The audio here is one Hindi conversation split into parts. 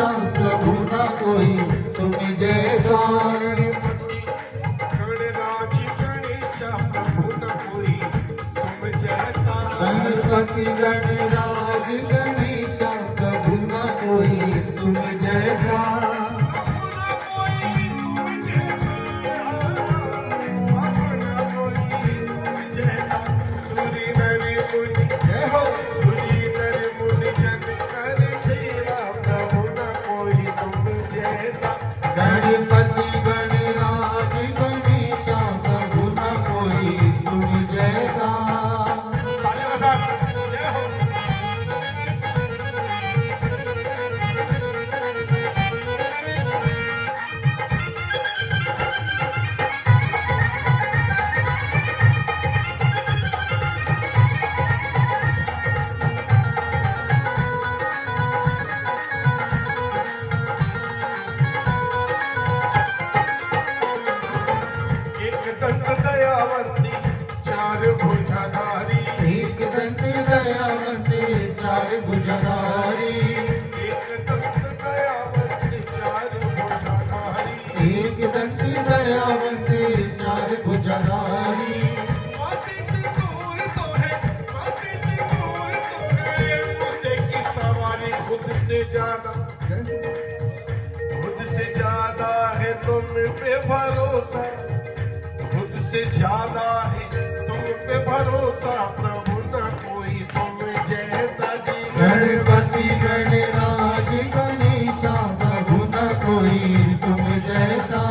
गणेशा प्रभु न कोई तुम जैसा। गणराज गणेशा प्रभु न कोई तुम जैसा। गणपति गणराज गणेशा प्रभु न कोई तुम जैसा। गणपति गणराज गणेशा प्रभु न कोई तुम जैसा। दयावंती चार भुजाधारी। एक दंत दयावंती चार भुजाधारी। एक दंत दयावंती चार भुजाधारी। एक दंत दयावंती चार भुजाधारी। माते की दूर तो है, माते की दूर तो है, मुझे की सवारी खुद से ज्यादा है तुम पे भरोसा। खुद से ज्यादा है तुम पे भरोसा, प्रभु न कोई तुम जैसा जी। गणपति गणराज गणेशा प्रभु न कोई तुम जैसा।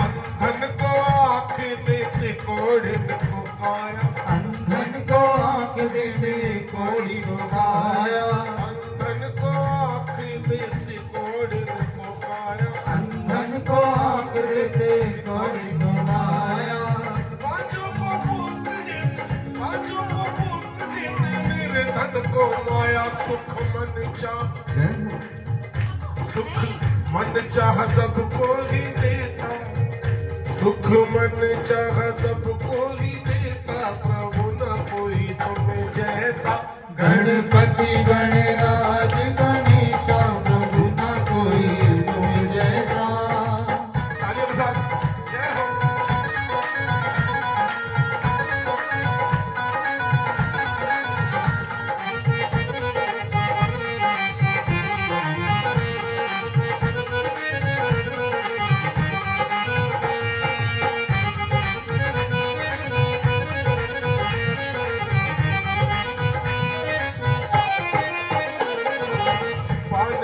अंधन को आँख देते कोढ़ी को काया। अंधन को आँख देते कोढ़ी को काया। अंधन को आँख देते कोढ़ी को काया। बाजों को पुत्र देते मेरे धन को माया। सुख मन चाह सबको ही देता। सुख मन चाह सबको ही देता, प्रभु न कोई तुम जैसा। गणपति गणराज गणेशा प्रभु न कोई तुम जैसा। तालियों के साथ जय हो।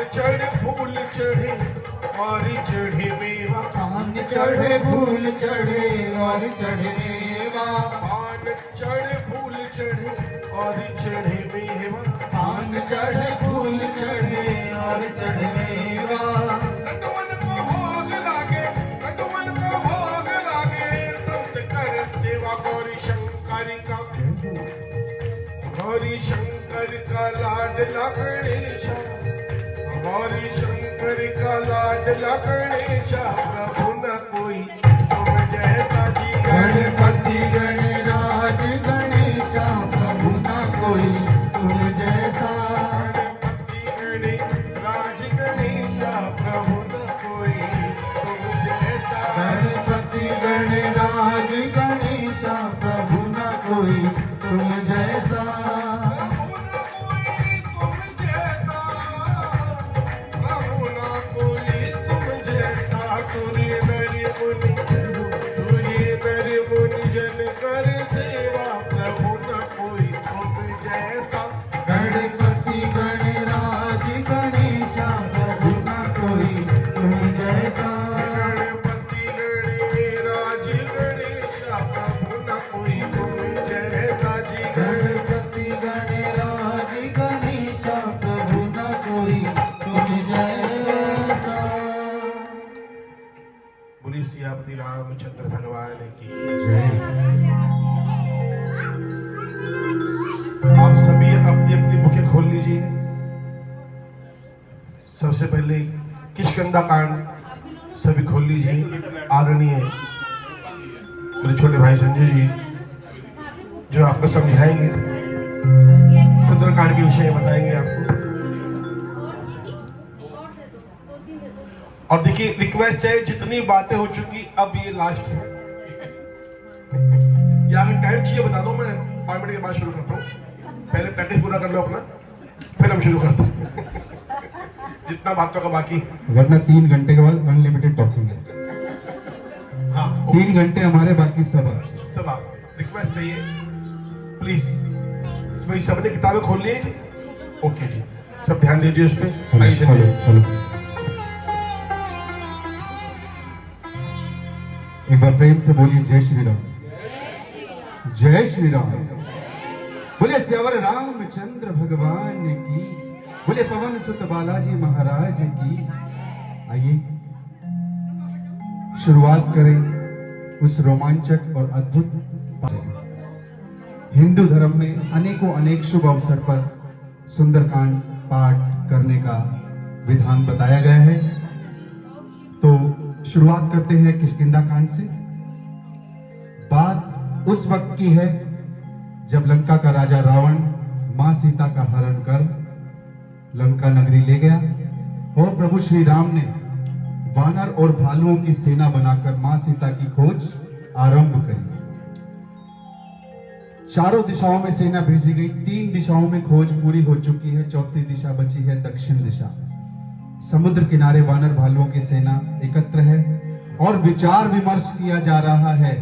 चढ़े फूल चढ़े और चढ़े मेवा। पान चढ़े फूल चढ़े और चढ़े मेवा। पान चढ़े फूल चढ़े और चढ़े मेवा। पान चढ़े फूल चढ़े और चढ़े मेवा। कटवन को भोग लागे, कटवन को भोग लागे, संत कर सेवा गौरी शंकर का। गौरी शंकर का लाडला गणेशा। गौरी शंकर का लाडला गणेशा, प्रभु न कोई तुम जैसा जी। गणपति गणराज गणेशा प्रभु न कोई तुम जैसा। गणपति गणराज गणेशा, प्रभु न कोई तुम जैसा। गणपति गणराज गणेशा प्रभु न कोई तुम जैसा। प्रभु न कोई तुम जैसा। सूर्य बोलिए सियापति रामचंद्र भगवान की। जय। आप सभी अपनी अपनी बुकें खोल लीजिए। सबसे पहले किष्किंधा कांड सभी खोल लीजिए। आदरणीय मेरे छोटे भाई संजय जी जो आपको समझाएंगे, सुंदरकांड के विषय में बताएंगे आपको। और देखिए रिक्वेस्ट है, जितनी बातें हो चुकी अब ये लास्ट है। या अगर टाइम चाहिए बता दो, मैं 5 मिनट के बाद शुरू करता हूँ। पहले प्रैक्टिस पूरा कर लो अपना, फिर हम शुरू करते हैं। जितना बातों का बाकी, वरना 3 घंटे के बाद अनलिमिटेड टॉकिंग है। हाँ 3 घंटे हमारे, बाकी सब सब आप रिक्वेस्ट चाहिए प्लीज। इसमें सबने किताबें खोल ली जी? ओके जी, सब ध्यान दीजिए उस पर। आइए हेलो चलिए। हेलो। एक बार प्रेम से बोलिए जय श्री राम। जय श्री राम। बोले सियावर रामचंद्र भगवान की। बोले पवन सुत बालाजी महाराज की। आइए शुरुआत करें उस रोमांचक और अद्भुत हिंदू धर्म में अनेकों अनेक शुभ अवसर पर सुंदरकांड पाठ करने का विधान बताया गया है। तो शुरुआत करते हैं किष्किंधा कांड से। बात उस वक्त की है जब लंका का राजा रावण मां सीता का हरण कर लंका नगरी ले गया और प्रभु श्री राम ने वानर और भालुओं की सेना बनाकर मां सीता की खोज आरंभ करी। चारों दिशाओं में सेना भेजी गई। 3 दिशाओं में खोज पूरी हो चुकी है, चौथी दिशा बची है दक्षिण दिशा। समुद्र किनारे वानर भालुओं की सेना एकत्र है और विचार विमर्श किया जा रहा है,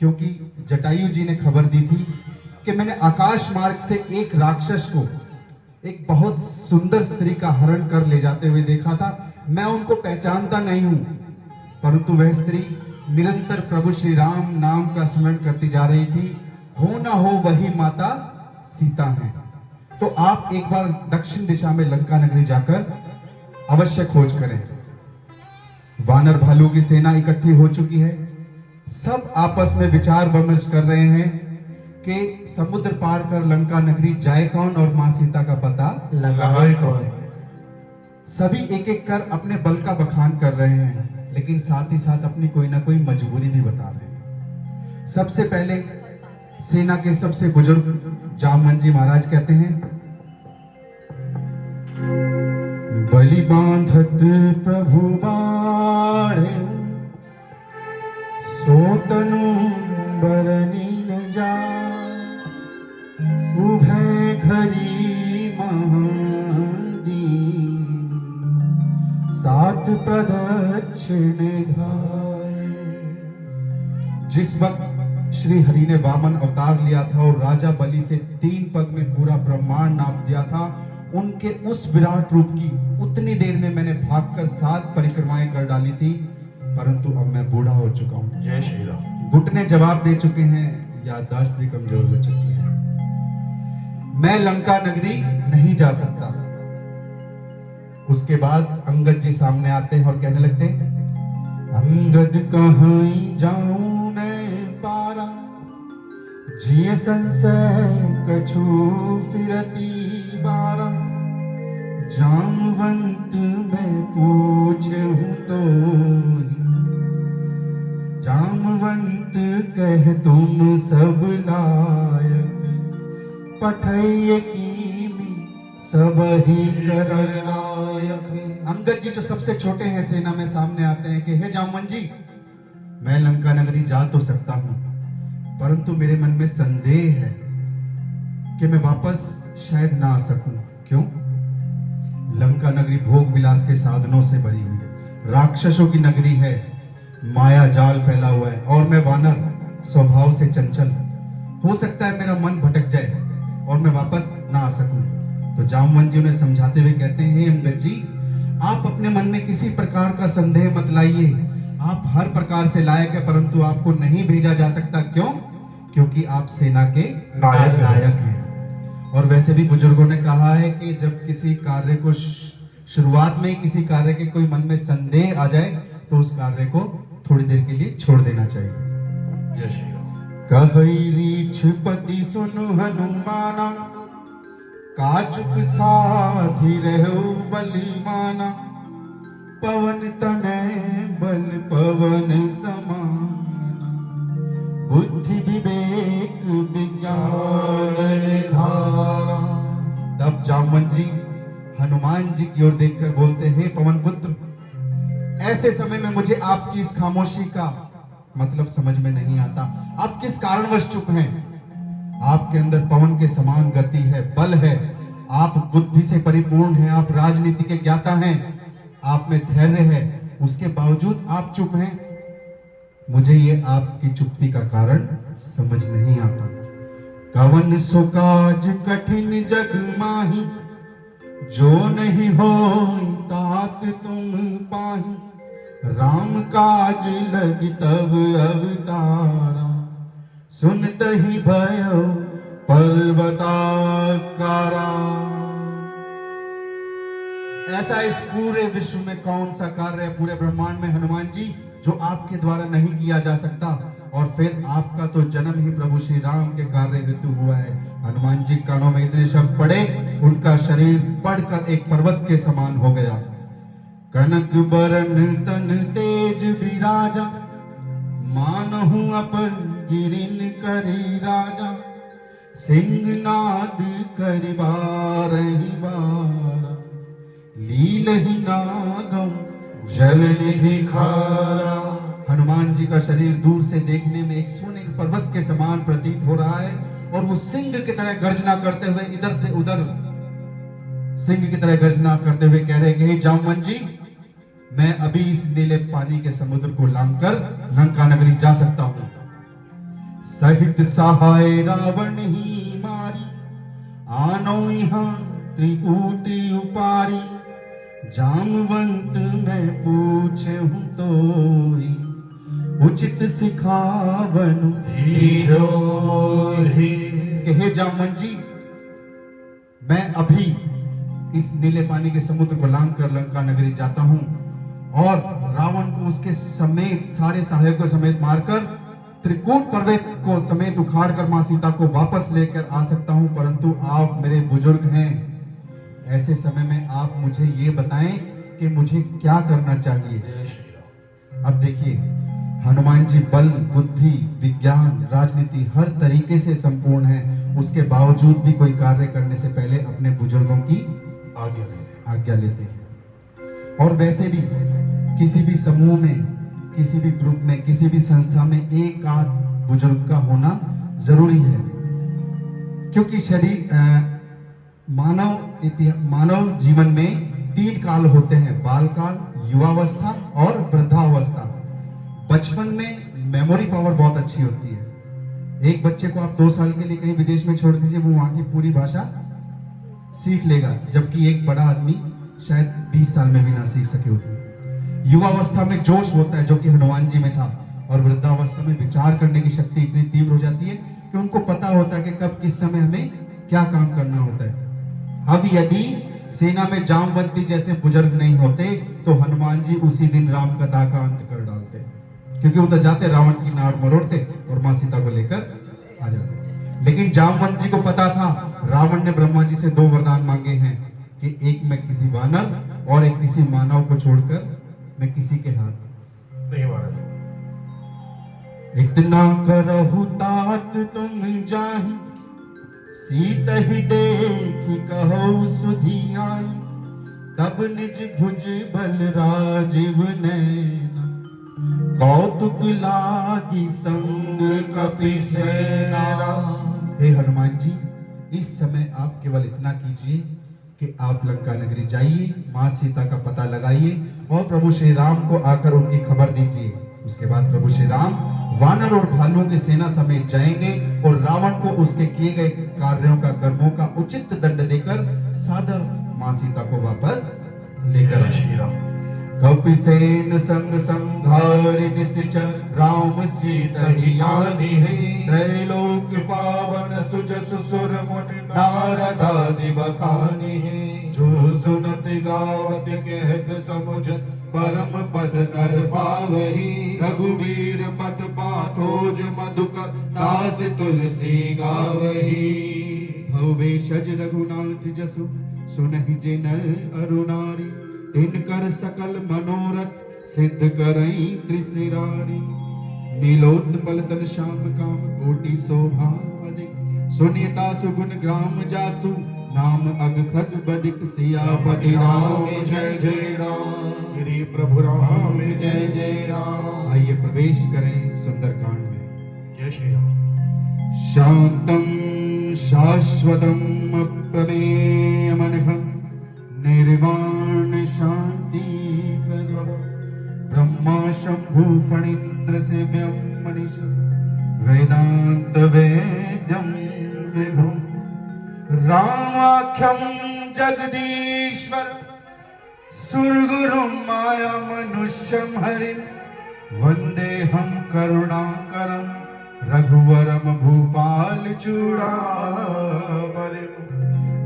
क्योंकि जटायु जी ने खबर दी थी कि मैंने आकाश मार्ग से एक राक्षस को, एक बहुत सुंदर स्त्री का हरण कर ले जाते हुए देखा था। मैं उनको पहचानता नहीं हूं, परंतु वह स्त्री निरंतर प्रभु श्री राम नाम का स्मरण करती जा रही थी। हो ना हो वही माता सीता है। तो आप एक बार दक्षिण दिशा में लंका नगरी जाकर अवश्य खोज करें। वानर भालू की सेना इकट्ठी हो चुकी है। सब आपस में विचार विमर्श कर रहे हैं कि समुद्र पार कर लंका नगरी जाए कौन और मां सीता का पता लगाए कौन। सभी एक एक कर अपने बल का बखान कर रहे हैं, लेकिन साथ ही साथ अपनी कोई ना कोई मजबूरी भी बता रहे हैं। सबसे पहले सेना के सबसे बुजुर्ग जामवंत जी महाराज कहते हैं, बलि बांधत प्रभु बाढ़े सोतनु बरनी न जा उभय घरी महादी सात प्रदक्षिण धाय। जिस वक्त श्री हरि ने वामन अवतार लिया था और राजा बलि से 3 पग में पूरा ब्रह्मांड नाप दिया था, उनके उस विराट रूप की उतनी देर में मैंने भागकर 7 परिक्रमाएं कर डाली थी, परंतु अब मैं बूढ़ा हो चुका हूं। जय श्री राम। घुटने जवाब दे चुके हैं, याददाश्त भी कमजोर हो चुकी है। मैं लंका नगरी नहीं जा सकता। उसके बाद अंगद जी सामने आते हैं और कहने लगते हैं, अंगद कहाँ जाऊं मैं पारा, जिये संशय कछु फिरती बारा, जामवंत मैं पूछूं तो जामवंत कह तुम सब लायक, पठैये की सब ही करनायक। अंगद जी जो सबसे छोटे हैं सेना में सामने आते हैं कि हे जामवंत जी, मैं लंका नगरी जा तो सकता हूं, परंतु मेरे मन में संदेह है कि मैं वापस शायद ना आ सकूं। क्यों? लंका नगरी भोग विलास के साधनों से भरी हुई है, राक्षसों की नगरी है, माया जाल फैला हुआ है, और मैं वानर स्वभाव से चंचल। हो सकता है मेरा मन भटक जाए और मैं वापस ना आ सकूं। तो जामवंत जी उन्हें समझाते हुए कहते हैं, हे अंगद जी, आप अपने मन में किसी प्रकार का संदेह मत लाइए। आप हर प्रकार से लायक है, परंतु आपको नहीं भेजा जा सकता। क्यों? क्योंकि आप सेना के नायक हैं। और वैसे भी बुजुर्गों ने कहा है कि जब किसी कार्य को शुरुआत में ही किसी कार्य के कोई मन में संदेह आ जाए तो उस कार्य को थोड़ी देर के लिए छोड़ देना चाहिए। जय श्री राम। कहई रीछपति सुनु हनुमाना, काचुक साधि रहो बलिमाना, पवन तनय बल पवन समाना, बुद्धि विवेक विज्ञान धारा। तब जामवंत जी हनुमान जी की ओर देखकर बोलते हैं, पवन पुत्र, ऐसे समय में मुझे आपकी इस खामोशी का मतलब समझ में नहीं आता। आप किस कारणवश चुप हैं? आपके अंदर पवन के समान गति है, बल है, आप बुद्धि से परिपूर्ण हैं, आप राजनीति के ज्ञाता हैं, आप में धैर्य है, उसके बावजूद आप चुप हैं। मुझे ये आपकी चुप्पी का कारण समझ नहीं आता। कवन सो काज कठिन जग माही, जो नहीं होई तात तुम पाही, राम काज लगी तब अवतारा, सुनत ही भयो पर्वताकारा। ऐसा इस पूरे विश्व में कौन सा कार्य है, पूरे ब्रह्मांड में हनुमान जी, जो आपके द्वारा नहीं किया जा सकता? और फिर आपका तो जन्म ही प्रभु श्री राम के कार्य हेतु हुआ है। हनुमान जी कानों में इतने शब्द पड़े, उनका शरीर बढ़कर एक पर्वत के समान हो गया। कनक बरन तन तेज विराजा, मानहु अपर गिरिन करी राजा, सिंहनाद करि बारहि बारा, लीलहि नागम जल निधि खारा। हनुमान जी का शरीर दूर से देखने में एक सोने के पर्वत के समान प्रतीत हो रहा है, और वो सिंह की तरह गर्जना करते हुए इधर से उधर सिंह की तरह गर्जना करते हुए कह रहे हैं कि हे जामवंत जी, मैं अभी इस नीले पानी के समुद्र को लांघकर लंका नगरी जा सकता हूं। सहित सहाय रावण ही मारी, आनो यहाँ त्रिकूट उपारी, जामवंत मैं पूछे हूं तो उचित सिखावन हे जामवंत जी, मैं अभी इस नीले पानी के समुद्र को लांघ कर लंका नगरी जाता हूं, और रावण को उसके समेत सारे सहायकों समेत मारकर त्रिकूट पर्वत को समेत उखाड़कर मां सीता को वापस लेकर आ सकता हूं। परंतु आप मेरे बुजुर्ग हैं, ऐसे समय में आप मुझे ये बताएं कि मुझे क्या करना चाहिए। अब देखिए, हनुमान जी बल, बुद्धि, विज्ञान, राजनीति हर तरीके से संपूर्ण है, उसके बावजूद भी कोई कार्य करने से पहले अपने बुजुर्गों की आज्ञा लेते हैं। और वैसे भी किसी भी समूह में, किसी भी ग्रुप में, किसी भी संस्था में एक आध बुजुर्ग का होना जरूरी है, क्योंकि शरीर मानव जीवन में 3 काल होते हैं, बाल काल, युवावस्था और वृद्धावस्था। बचपन में मेमोरी पावर बहुत अच्छी होती है। एक बच्चे को आप 2 साल के लिए कहीं विदेश में छोड़ दीजिए, वो वहां की पूरी भाषा सीख लेगा, जबकि एक बड़ा आदमी शायद 20 साल में भी ना सीख सके होते। युवावस्था में जोश होता है, जो कि हनुमान जी में था, और वृद्धावस्था में विचार करने की शक्ति इतनी तीव्र हो जाती है कि उनको पता होता है कि कब किस समय हमें क्या काम करना होता है। अब यदि सेना में जामवंती जैसे बुजुर्ग नहीं होते तो हनुमान जी उसी दिन राम कथा का अंत कर डालते, क्योंकि वो तो जाते रावण की नाड़ मरोड़ते और मां सीता को लेकर आ जाते। लेकिन जामवंत जी को पता था, रावण ने ब्रह्मा जी से 2 वरदान मांगे हैं कि एक मैं किसी वानर और एक किसी मानव को छोड़कर मैं किसी के हाथ नहीं मारा। इतना करहु तात तुम जाहि, सीत ही देखी कहो सुधी आई, तब निज भुज बल राजीव नैना, कौतुक लागी संग कपि सेना। हे हनुमान जी, इस समय आप केवल इतना कीजिए कि आप लंका नगरी जाइए, मां सीता का पता लगाइए और प्रभु श्री राम को आकर उनकी खबर दीजिए। उसके बाद प्रभु श्री राम वानर और भालुओं की सेना समेत जाएंगे और रावण को उसके किए गए कार्यों का, कर्मों का उचित दंड देकर सादर मां सीता को वापस लेकर आएंगे। कपिसेन संग संघारि निश्चर, राम सीता ही आनी है, त्रैलोक पावन सुजस सुर मुनि, नारद आदि बखानी है, जो सुनत गावत कहत समुझत, परम पद नर पावही रघुवीर पद पाथोज मधुकर दास तुलसी गावही भवेशज रघुनाथ जसु सुनहि जे नर अरुणारी तिनकर सकल मनोरथ सिद्ध करई त्रिशिरारी नीलोत्पल तन श्याम काम कोटि शोभा अधिक सुनिता सुगुण ग्राम जासु नाम अगखद बदिक सियापति राम जय जय राम श्री प्रभु राम जय जय राम। आइए प्रवेश करें सुंदरकांड में। जय श्री राम। शांतम शाश्वतम अप्रमेयमनघम निर्वाण शांति प्रदम ब्रह्मा शंभु फणीन्द्र सेव्यम मनीष वेदांत वेद्यम विभुम रामाख्यम जगदीश्वर सुरगुरुम माया मनुष्यम हरि वंदे हम करुणाकरम रघुवरम भूपाल चूड़ामणि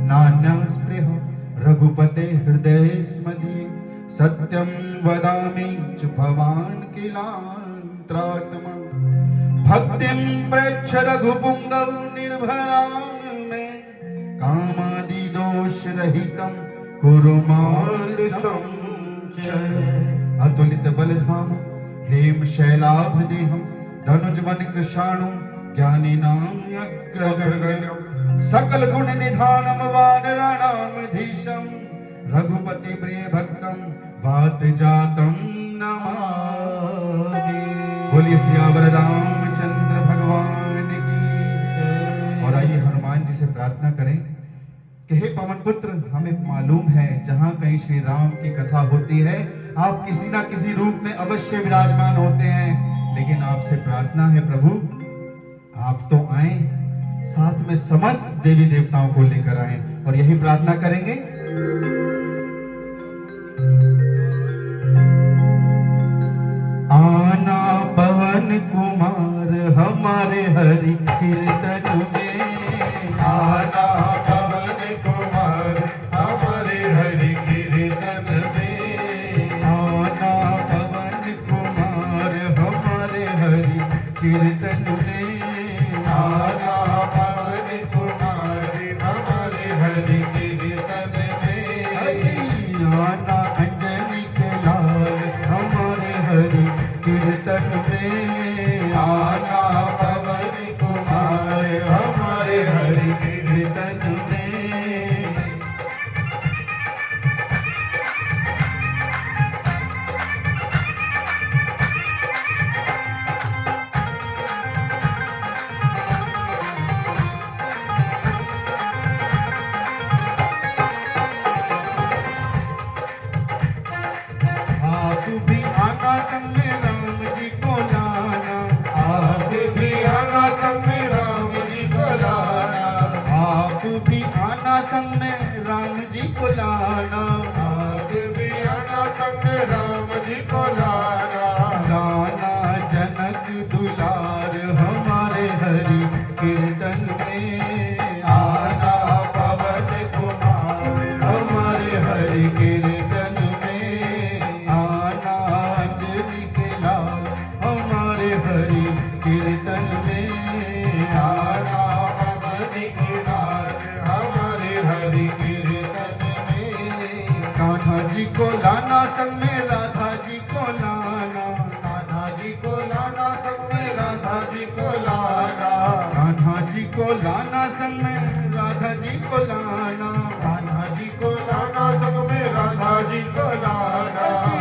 नान्या स्पृह रघुपते हृदय स्मदीये सत्यम वदामि च भवान् किलांत्रात्मा भक्तिं प्रेक्ष रघुपुंगव निर्भरां मे कामादि दोष रहितं कुरु मां संचय अतुलित बलधाम हेम शैलाभ देहम धनुज वन कृषाणु ज्ञानी नाम अग्रगण्यम सकल गुण निधानम वानराणाम धीशम रघुपति प्रिय भक्तम बात जातम नमामि। बोलिए सियावर रामचंद्र भगवान की। और आइए हनुमान जी से प्रार्थना करें कि हे पवन पुत्र, हमें मालूम है जहां कहीं श्री राम की कथा होती है आप किसी ना किसी रूप में अवश्य विराजमान होते हैं, लेकिन आपसे प्रार्थना है प्रभु आप तो आए, साथ में समस्त देवी देवताओं को लेकर आए, और यही प्रार्थना करेंगे। आना पवन कुमार हमारे हरि कीर्तन में, आना पवन कुमार हमारे हरि कीर्तन में, आना पवन कुमार हमारे हरि कीर्तन में, आना पवन कुमार हमारे हरि कीर्तन में, अजी आना अंजनी के लाल हमारे हरि कीर्तन में, आना पवन कुमार हमारे हरि कीर्तन में। आप भी आना संग में राम जी को लाना, आप भी आना संग में राम जी को लाना, आप भी आना संग में राम जी को लाना, आप भी आना संग में राम जी को लाना, लाना जनक दुलार हमारे हरि कीर्तन में, आना पवन कुमार हमारे हरि कीर्तन में, आना अंजलि के लाल हमारे हरि कीर्तन में, आना पवन कुमार हमारे हरि कीर्तन में, कान्हा जी को लाना संग में राधा जी को लाना, कान्हा जी को लाना संग में राधा जी को लाना, कान्हा जी को लाना संग में राधा जी को लाना, कान्हा जी को लाना संग में राधा जी को लाना, जी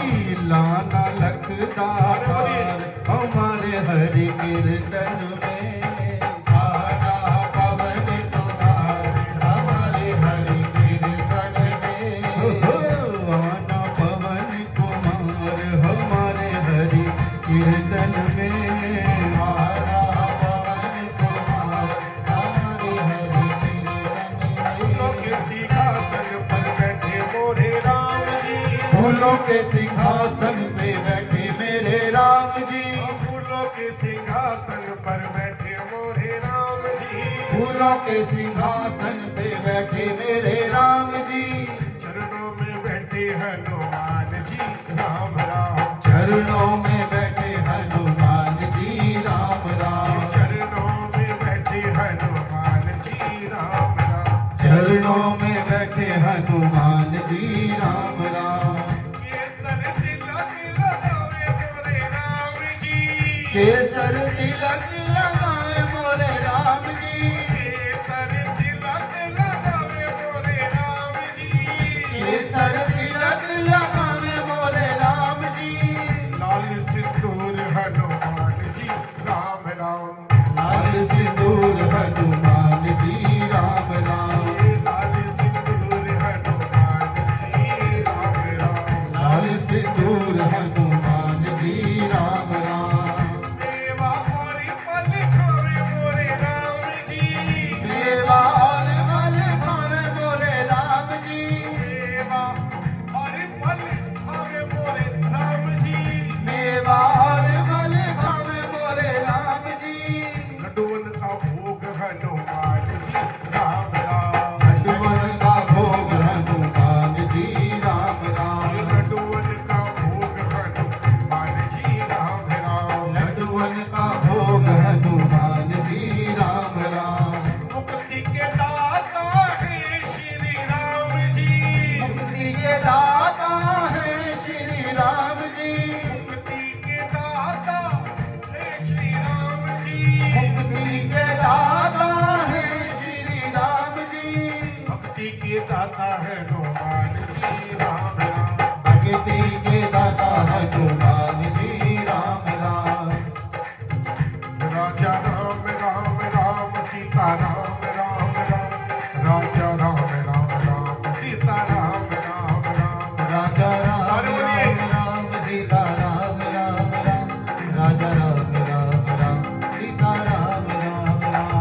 लाना लखदार हमारे हरि कीर्तन में, आना पवन कुमार हमारे हरि कीर्तन में, आना पवन कुमार हमारे हरि कीर्तन में, आना पवन कुमार हमारे हरि फूलों के सिंहासन पे बैठे मेरे राम जी, फूलों के सिंहासन पर बैठे मोरे राम जी, फूलों के सिंहासन पे बैठे मेरे राम जी, चरणों में बैठे हनुमान जी, जी राम राम चरणों में बैठे हनुमान जी राम राम। चरणों में बैठे हनुमान जी राम राम चरणों में बैठे हनुमान जी राम राम। केसर तिलक लगावे मोरे राम जी केसर तिलक लगाए मोरे राम जी। केसर तिलक लगावे मोरे राम जी केसर तिलक लगाए मोरे राम जी। लाल सिंदूर हनुमान जी राम राम लाल सिंदूर हनुमान जी राम राम। लाल सिंदूर हनुमान जी राम राम लाल सिंदूर हनुमान जी राम राम। देवा और फल खावे मोरे राम जी देवा और फल खावे मोरे राम जी। देवा और फल खावे मोरे राम जी मेवा और फल खावे मोरे राम जी। लड्डून का भोग हनुमान जी राम राम लड्डूवन का भोग हनुमान जी राम राम। लड्डून का भोग हनुमान जी राम राम लड्डूवन का भोग हनुमान जी राम राम। मुक्ति के दाता है श्री राम जी मुक्ति के दाता है श्री राम जी। मुक्ति के दाता है श्री राम जी मुक्ति के दाता है श्री राम जी। भक्ति के दाता है हनुमान जी राम राम भक्ति के दाता हनुमान जी राम राम। राजा राम राम राम सीता राम राम राम राजा राम राम राम सीता राम राम राम राजा राम सारे बोलिए। राम राम सीता राम राम राम। राजा राम राम राम सीता राम राम राम।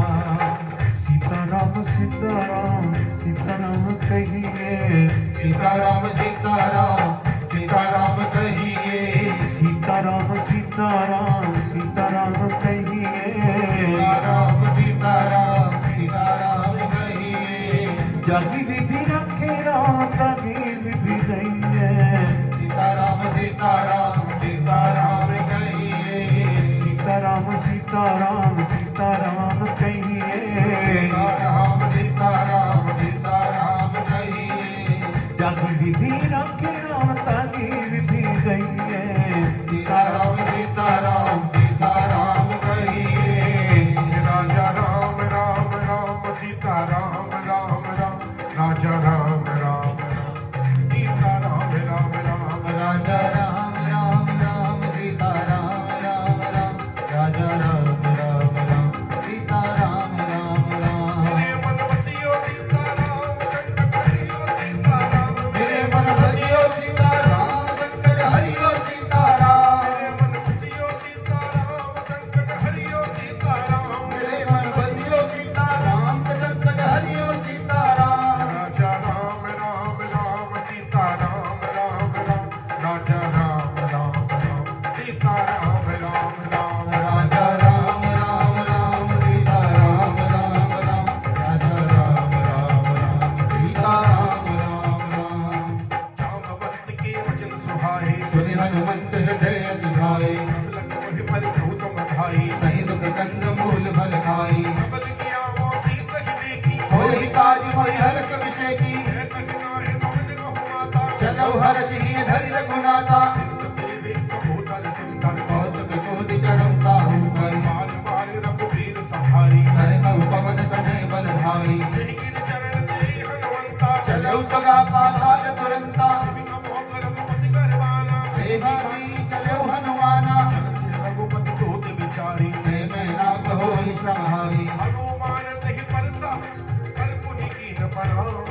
सीताराम सीताराम सीताराम कहिए सीताराम सीताराम सीताराम कहिए। सीताराम सीताराम सीताराम कहिए सीताराम सीताराम सीताराम कहिए। जागी विधि रखे राम तागी विधि नहीं है सीताराम सीताराम सीताराम कहिए। सीताराम सीताराम सीताराम कहिए सीताराम सीताराम सीताराम कहिए। जागी विधि रखे राम तागी विधि गई है सीताराम सीताराम सीताराम कहिए। राजा राम राम राम सीता राम राम राम राजा राम राम राम सीता राम राम राम राजा राम राम राम सीताराम राम राम। राजा राम राम राम सीताराम राम राम। मेरे मन बसियो सीता राम संकट हरियो सीता राम मेरे मन बसियो सीताराम संकट हरियो सीताराम। मेरे मन बसियो सीता राम संकट हरियो सीता राम मेरे मन बसियो सीताराम संकट हरियो सीताराम। राजा राम राम राम सीता राम राम राम राजा राम राम राम सीता राम राम राम राजा राम राम राम सीताराम राम राम। राजा राम राम राम सीताराम राम राम। जामवंत के वचन सुहाए सुनि हनुमंत हृदय दुधाए। लग मोहि पर गौतम भाई सही दुख कंद मूल फल खाई। सबल किया वो सीत ही देखी होय काज होय हरष अभिषेकी। है कठिना है समझ कहु माता चलो हर्ष ही धरि रघुनाथा। देवे कबूतर सुंदर कौतुक कोदि चढ़ता हूँ पर। बार बार रघुवीर सहारी धरम पवन तनय बल भाई। यही गिर चरण दे हनुमंता चलो सगा पाताल तुरंता। बिना मोह रघुपति करवाना हे भाई चलो हनुमाना। रघुपति तोते विचारी हे मैं नाग होई श्रमहारी। हनुमान तहि परसा कर मुनि कीन प्रणाम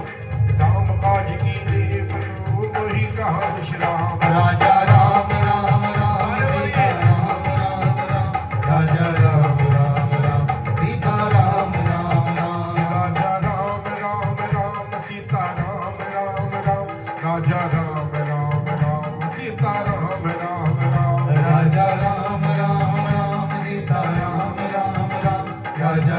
राम काज की देव मोहि कहा विश्राम राजा राम राम राम सीता राम राम राम। राजा राम राम राम सीता राम राम राम। राजा राम राम राम सीता राम राम राम राजा राम राम राम सीता राम राम राम राजा राम राम राम सीता राम राम राम। राजा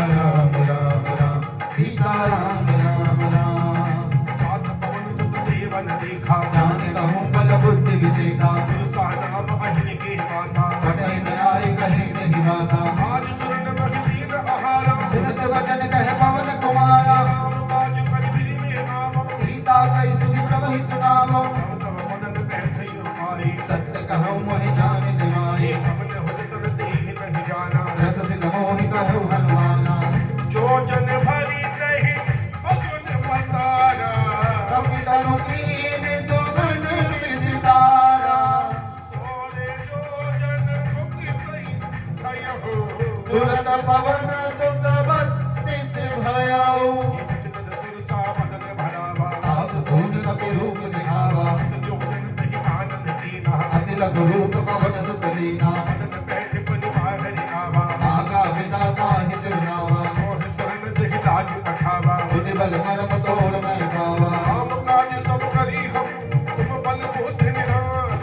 तुरत पवन सुत बत्तीस भयाऊ तुरसा मदन भड़ावा दास धून कपि रूप दिखावा जो जन नहीं आनंद कीना अति लघु रूप पवन सुत लीना मदन बैठ परिवार हरि आवा आगा विदाता ही सिरनावा मोह शरण जहि लाज पठावा बुद्धि बल कर्म तोर मैं पावा राम काज सब करी हम तुम बल बुद्धि निधान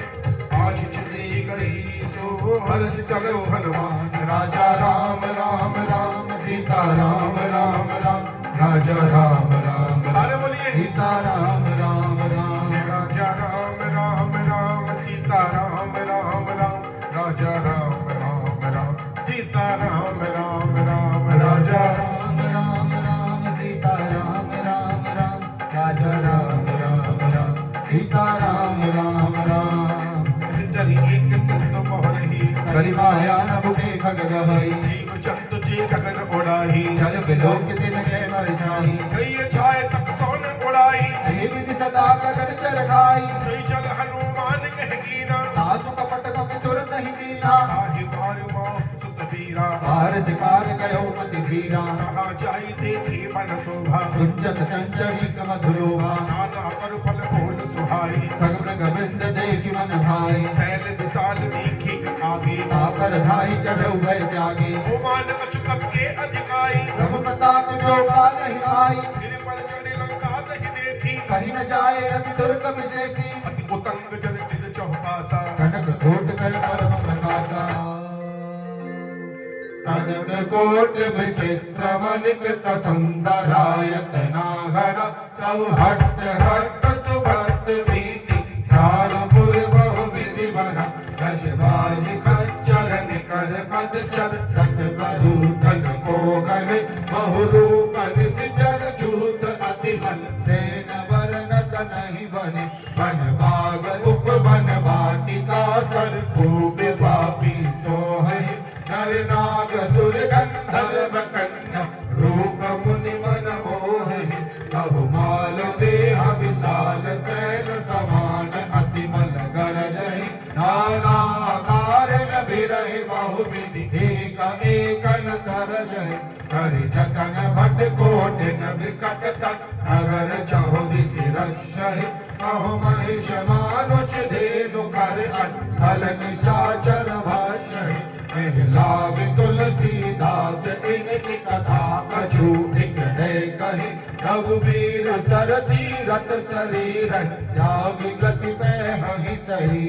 आज चली गई जो हर्ष चलो हनुमान राजा राम राम राम सीता राम राम राम राजा राम राम सारे बोलिए सीता राम राम राम राजा राम राम राम सीता राम राम राम राजा राम राम राम सीता राम राम राम राजा राम राम राम सीता राम राम राम राजा राम राम राम सीता राम राम राम चली एक संत मोहरही करि माया न बुके खग गहई जीव जंतु जी गगन उड़ाही जल बिलोक तिन के मर जाई गई छाए तक सोन उड़ाई हे विधि सदा गगन चर खाई जय चल हनुमान कह कीना दासु कपट कपि तुर नहीं जीना ताहि मारु मोह सुत वीरा भारत पार गयो मति धीरा कहा जाई देखी मन शोभा कुंजत चंचरी कमधुलोभा नाना कर फल बोल सुहाई खग मृग वृंद देखि मन भाई सैल विशाल देखी आगे आकर धाई चढ़ भय त्यागी ओमान अचुकप के अधिकाई प्रभु प्रताप जो काल ही आई गिर पर चढ़ी लंका दही देखी कहीं न जाए अति दुर्गम विषेकी अति उतंग जल तिल चौपासा कनक कोट कर परम प्रकाशा कनक कोट विचित्र मनिकृत सुंदरायत नागर चौहट हट सुभट भीति चारुपुर बहु विधि बना दश बाज खच्चर निकर पद चर रथ बरूथन कोगन बहुरूपन सिचर जूत अति बल सेन बरनत नहीं बने वन बाग उप वन वाटिका सर खूब पापी सोहै नर नाग सुर गंधर्व कन्या रूप मुनि मन मोहे बहुमाल देह विशाल सैल समान अति बल गरजहि नाना आकार न बिरहि बहु विधि एक एकन तरजहि करि जतन भट कोट न विकट तट अगर चहु दिसि रक्षहि कहु महिष मानुष धेनु कर फल निशाचर भाषहि लाभ तुलसीदास इनकी कथा कछु एक है कही रघुवीर सरती रत शरीर त्याग गति पे हहि सही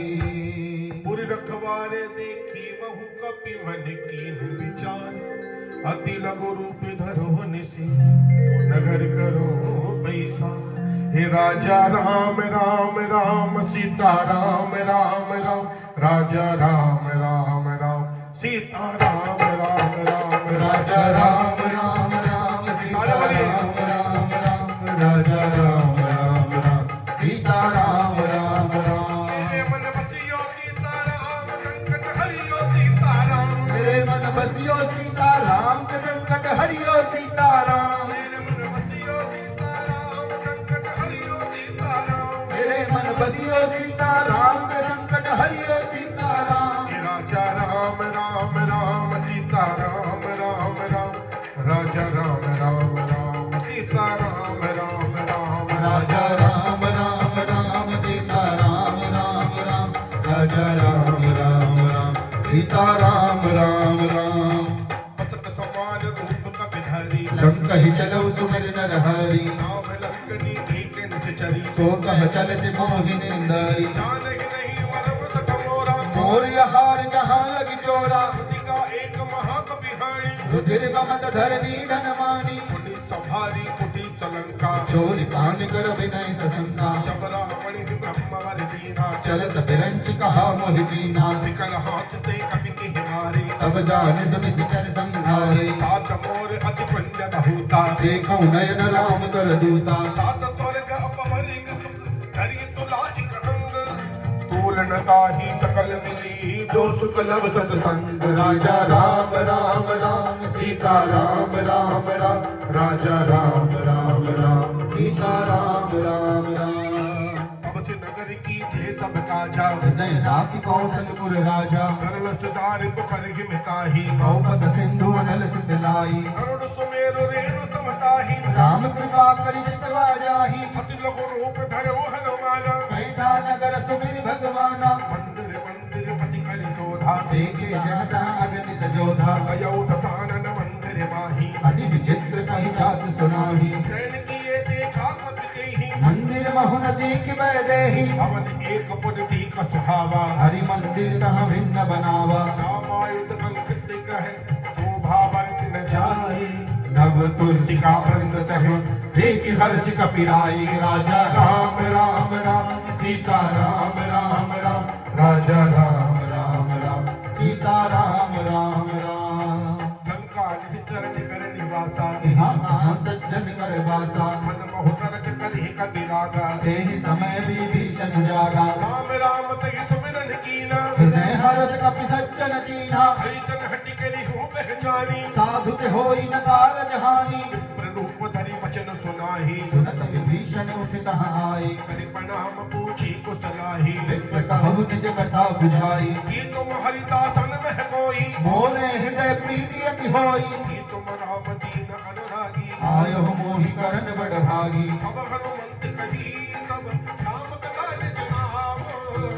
पुर रखवारे देखी बहु कपि मन कीन विचार अति लघु रूप धरो निसी नगर करो पैसा हे राजा राम राम राम सीता राम राम राम राजा राम राम राम सीता राम राम राम राजा राम राम राम सीता राम राम राम राजा राम राम राम सीता राम राम राम मेरे मन बसियो सीता राम संकट हरियो सीता राम मेरे मन बसियो सीता राम के संकट हरियो सीता राम मेरे मन बसियो सीता राम संकट हरियो सीता राम मेरे मन बसियो सीता राम के संकट हरियो सीता राम राजा राम राम राम सीता राम राम राम राजा राम राम राम सीता राम राम राम राजा राम राम राम सीता राम राम राम राजा राम राम राम सीता राम राम राम मस्तक समान रूप कपिधारी लंक ही चलो सुमिर नर हरि नाम लंकनी एक निज चरी सो कह चल से मोहिनी इंदरी जान ही नहीं वरम सठ मोरा मोर यहार जहाँ लगी चोरा का एक महाकपिहारी रुधिर बमत धरनी धनमानी पुनि संभारी कुटी सलंका चोरी पान कर विनय सशंका जबरा मणि ब्रह्म दीना चलत बिरंच कहा मोहि जीना निकल हाथ ते कपि के हिमारे तब जान सुनि सिचर संघारे तात मोर अति पुण्य बहुता देखो नयन राम कर दूता तात स्वर्ग अपवरिग सुख धरि तुला इक अंग तूलन ताहि सकल मिली जो सुख लब सतसंग राजा राम राम राम सीता राम राम राम राजा राम राम राम सीता राम राम राम अब नगर की जैसा सब काजा हृदय राखि कौशलपुर राजा करल सुधारित करहि मिताहि गौपद सिंधु अनल सितलाई करुण सुमेरु रेणु समताहि राम कृपा करि चितवा जाहि अति लघु रूप धरो हनुमान बैठा नगर सुमिर भगवाना मंदिर मंदिर पति करि शोधा देखे जहता अगणित जोधा अयोध्यानन मंदिर माही अति विचित्र कहि जात सुनाहि सैन किए देखा कपि देहि मंदिर महु नदी की देहि अवध एक पुरति का सुहावा हरि मंदिर तहाँ भिन्न बनावा रामायुध कंकित कहे शोभा वर्णि न जाए नव तुलसी का वृंद तहे देख हर्ष कपिराई राजा राम राम राम सीता राम राम राम राजा राम राम राम सीता राम राम राम लंका नितर निकर निवासा यहाँ कहाँ सज्जन कर बासा मन बहुतरक करी कपि लागा तेहि समय विभीषण जागा राम राम तहि सुमिरन कीना हृदय हरस कपि सज्जन चीन्हा ऐसन हटि करी हो पहचानी साधु ते होई न कारज हानि रूप धरि वचन सुनाही सुनत विभीषण उठ तहाँ आई करि प्रणाम पूछी कुशलाही विप्र कहु निज कथा बुझाई की तुम हरिदासन में कोई मोरे हृदय प्रीति अति होई की तुम राम दीन अनुरागी आयो मोहि करन बड़ भागी अब हनुमंत कही सब राम कथा निज नाम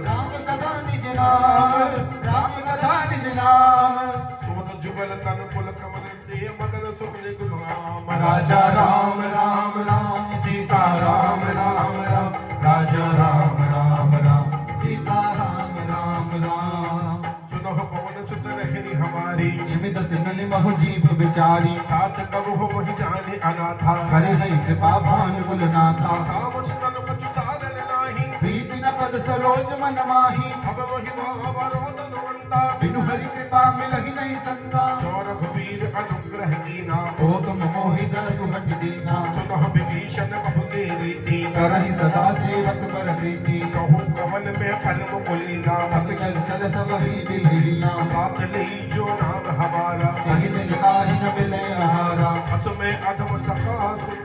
राम कथा निज नाम राम कथा निज नाम सोत जुगल तन पुल कमल दे मगन सुखले गुण राम राजा राम राम राम सीता राम राम राम राजा राम राम राम सीता राम राम राम सुनो पवन सुत रहनी हमारी जिमित सिंगनि महु जीव विचारी तात कब हो वही जाने अनाथा करे है कृपा भान कुल नाथा काम तन कछु साधन नाही प्रीति न पद सरोज मन माही अब वही भाव रोदनवंता बिनु हरि कृपा मिलहि नहीं संता चौर वीर अनुग्रह कीना तो तुम मोहि दर सुहट दीना सुनह विभीषण बहु के रीति करहि सदा सेवक पर प्रीति कहूँ कवन में फल मुकुलीना अब चल चल सब ही बिलहिना साथ लई जो नाम हमारा कहीं दिन ताहि न मिले आहारा अस में अधम सकासु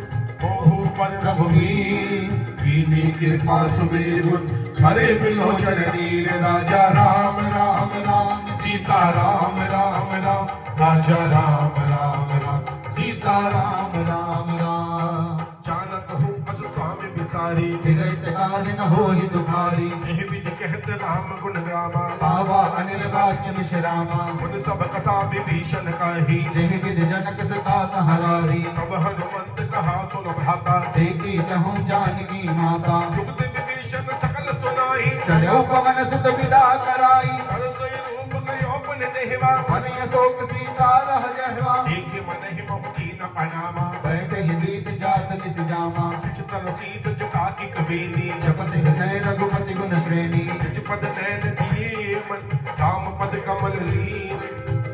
मोहु पर रघुवीर कीनी कृपा सुमेरु हरे बिलोचन नीर राजा राम राम राम सीता राम राम राम राजा राम राम राम सीता राम राम राम जानत हूँ अस स्वामी विसारी फिरत कार्य न होहि दुखारी यही विधि कहत राम गुण गामा पावा अनिल वाच्य विश्रामा उन सब कथा विभीषण कही जय विधि जनक सुता तहरारी तब हनुमंत कहा सुन भ्राता देखी चहु जानकी माता जुगत विभीषण सकल सुनाई चलो पवन सुत विदा कराई कर सोई रूप गयो पुन देहवा मन अशोक सीता रह जहवा एक मन ही बहुती न प्रणामा बैठे ही बीत जात निस जामा चितल सीत जुटा की कबीनी जपत हृदय रघुपति गुण श्रेणी निज पद नैन दिए मन राम पद कमल लीन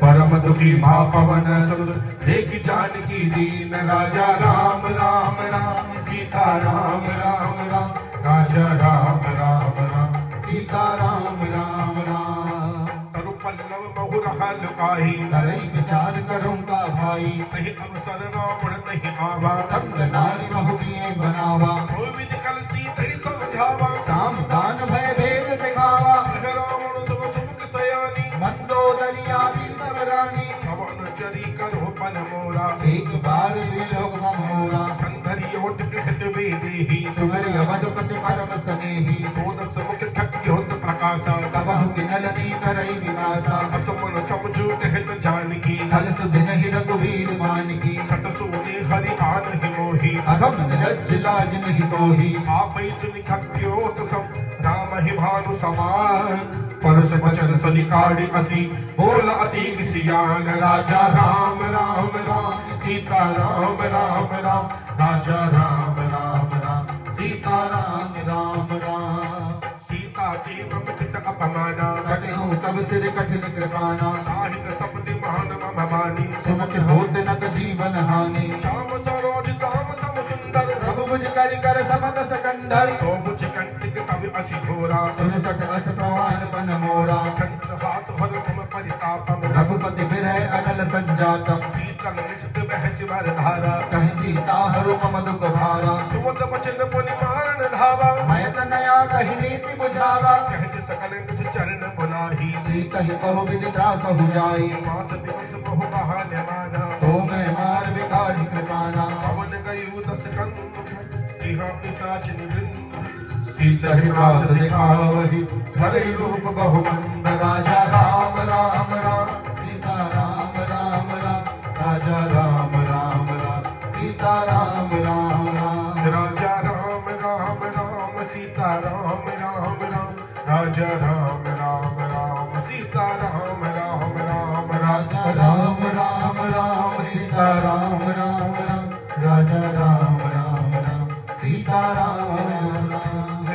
परम दुखी भा पवन सुत देख जानकी दीन राजा राम राम राम सीता राम राम राम राजा राम राम राम सीता राम राम राम तरु पल्लव बहु रहा लुकाही करई विचार करूं का भाई तहि अवसर रावण तहि आवा संग नारी बहु किए बनावा कोई विधि कल तहि समझावा साम दान भय भेद दिखावा कह रावण सुख सुख सयानी मंदोदरिया की सब रानी पवन चरी करो पन मोरा एक बार विलोक मोरा कंधरी ओट कहत वेदेही सुमरि अवधपति परम स्नेही दोदस मुख ठक होत प्रकाशा कबहु किनलनी करई विनाशा असमन समझू कहत जानकी हल सुध नहीं रघुवीर मान की छट सोने हरि आन ही मोही अगम लज्ज लाज नहीं तोही आप ही सुनि खत्योत सम राम ही भानु समान परस वचन सनिकाड़ि असी बोल अधिक सियान राजा राम राम राम सीता राम राम राम राजा राम राम राम सीता राम राम राम सीता के ममतित अपमाना कटहु तब सिर कठिन कृपाना ताहित सपति मान मम मानी सुमति होत नत जीवन हानि श्याम सरोज दाम सम सुंदर प्रभु मुझ कर समत सकंदर सो मुझ कंटिक तब असी घोरा सुरसठ अस प्रवान पन मोरा चंद्र हाथ हर मम परितापम रघुपति विरह अनल संजातम शीतल निश्चित बहज भर धारा कहि सीता हरु मम दुख भारा सुमत वचन पुनि मारन बढ़ावा मैं तनया कही नीति बुझावा कहत सकल तुझ चरण बुलाही सीत ही बहुविध त्रास हो जाई मात दिवस बहु बहाने माना तो मैं मार विकाढ़ कृपाना पवन गयु दस कंठ इहा पिशाच निवृंद सीत ही त्रास दिखावही भले रूप बहुमंद राजा राम राम राम सीता राम राम राम राजा राम राम राम सीता राम राम राम राजा राम राम राम सीता राम राम राम राजा राम राम राम सीता राम राम राम राजा राम राम राम सीता राम राम राम राजा राम राम राम सीता राम राम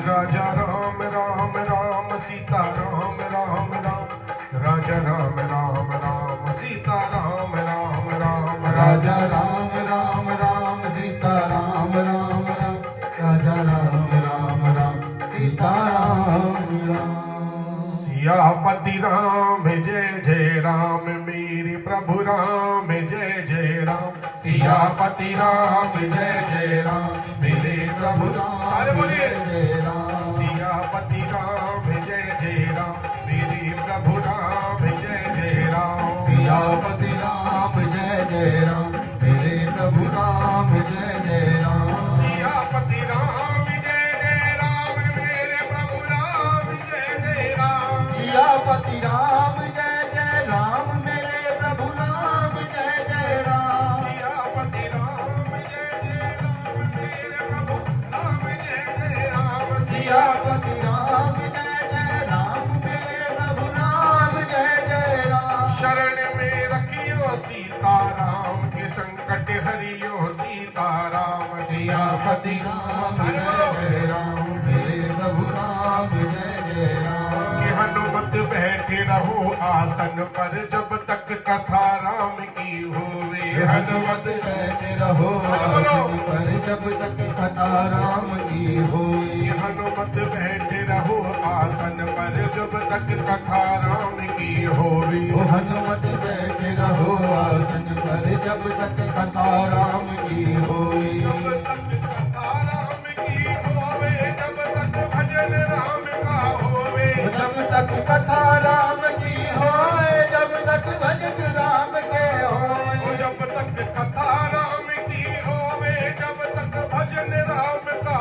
राजा राम राम राम सीता राम राम राम राजा राम राम राम सीता राम राम राम राजा राम राम राम सीता राम राम राम राजा राम राम राम सीता राम राम सियापति राम जय जय राम मेरे प्रभु राम जय जय राम सियापति राम जय जय राम मेरे प्रभु राम अरे बोलिए जय राम सियापति राम जय जय राम मेरे प्रभु राम जय जय राम सियापति राम जय जय राम मेरे प्रभु राम जय जय राम सियापति राम जय जय राम मेरे प्रभु राम जय जय राम सियापति राम जय जय राम मेरे प्रभु राम जय जय राम सियापति राम जय जय राम मेरे प्रभु राम जय जय राम सियापति राम जय जय राम मेरे प्रभु राम जय जय राम शरण में रखियो सीता राम के संकट हरियो सीता राम सियापति राम जय जय राम मेरे प्रभु राम जय जय राम कि हनुमत बैठे रहो आसन पर जब तक कथा राम की होवे हनुमत बैठे रहो आसन पर जब तक कथा राम की होई हनुमत बैठे रहो आसन पर जब तक कथा राम की होवे ओ हनुमत बैठे रहो आसन पर जब तक कथा राम की होई जब तक कथा राम की होवे जब तक भजन राम का होवे जब तक कथा राम की होए जब तक भजन राम के होए जब तक कथा राम की होवे जब तक भजन राम का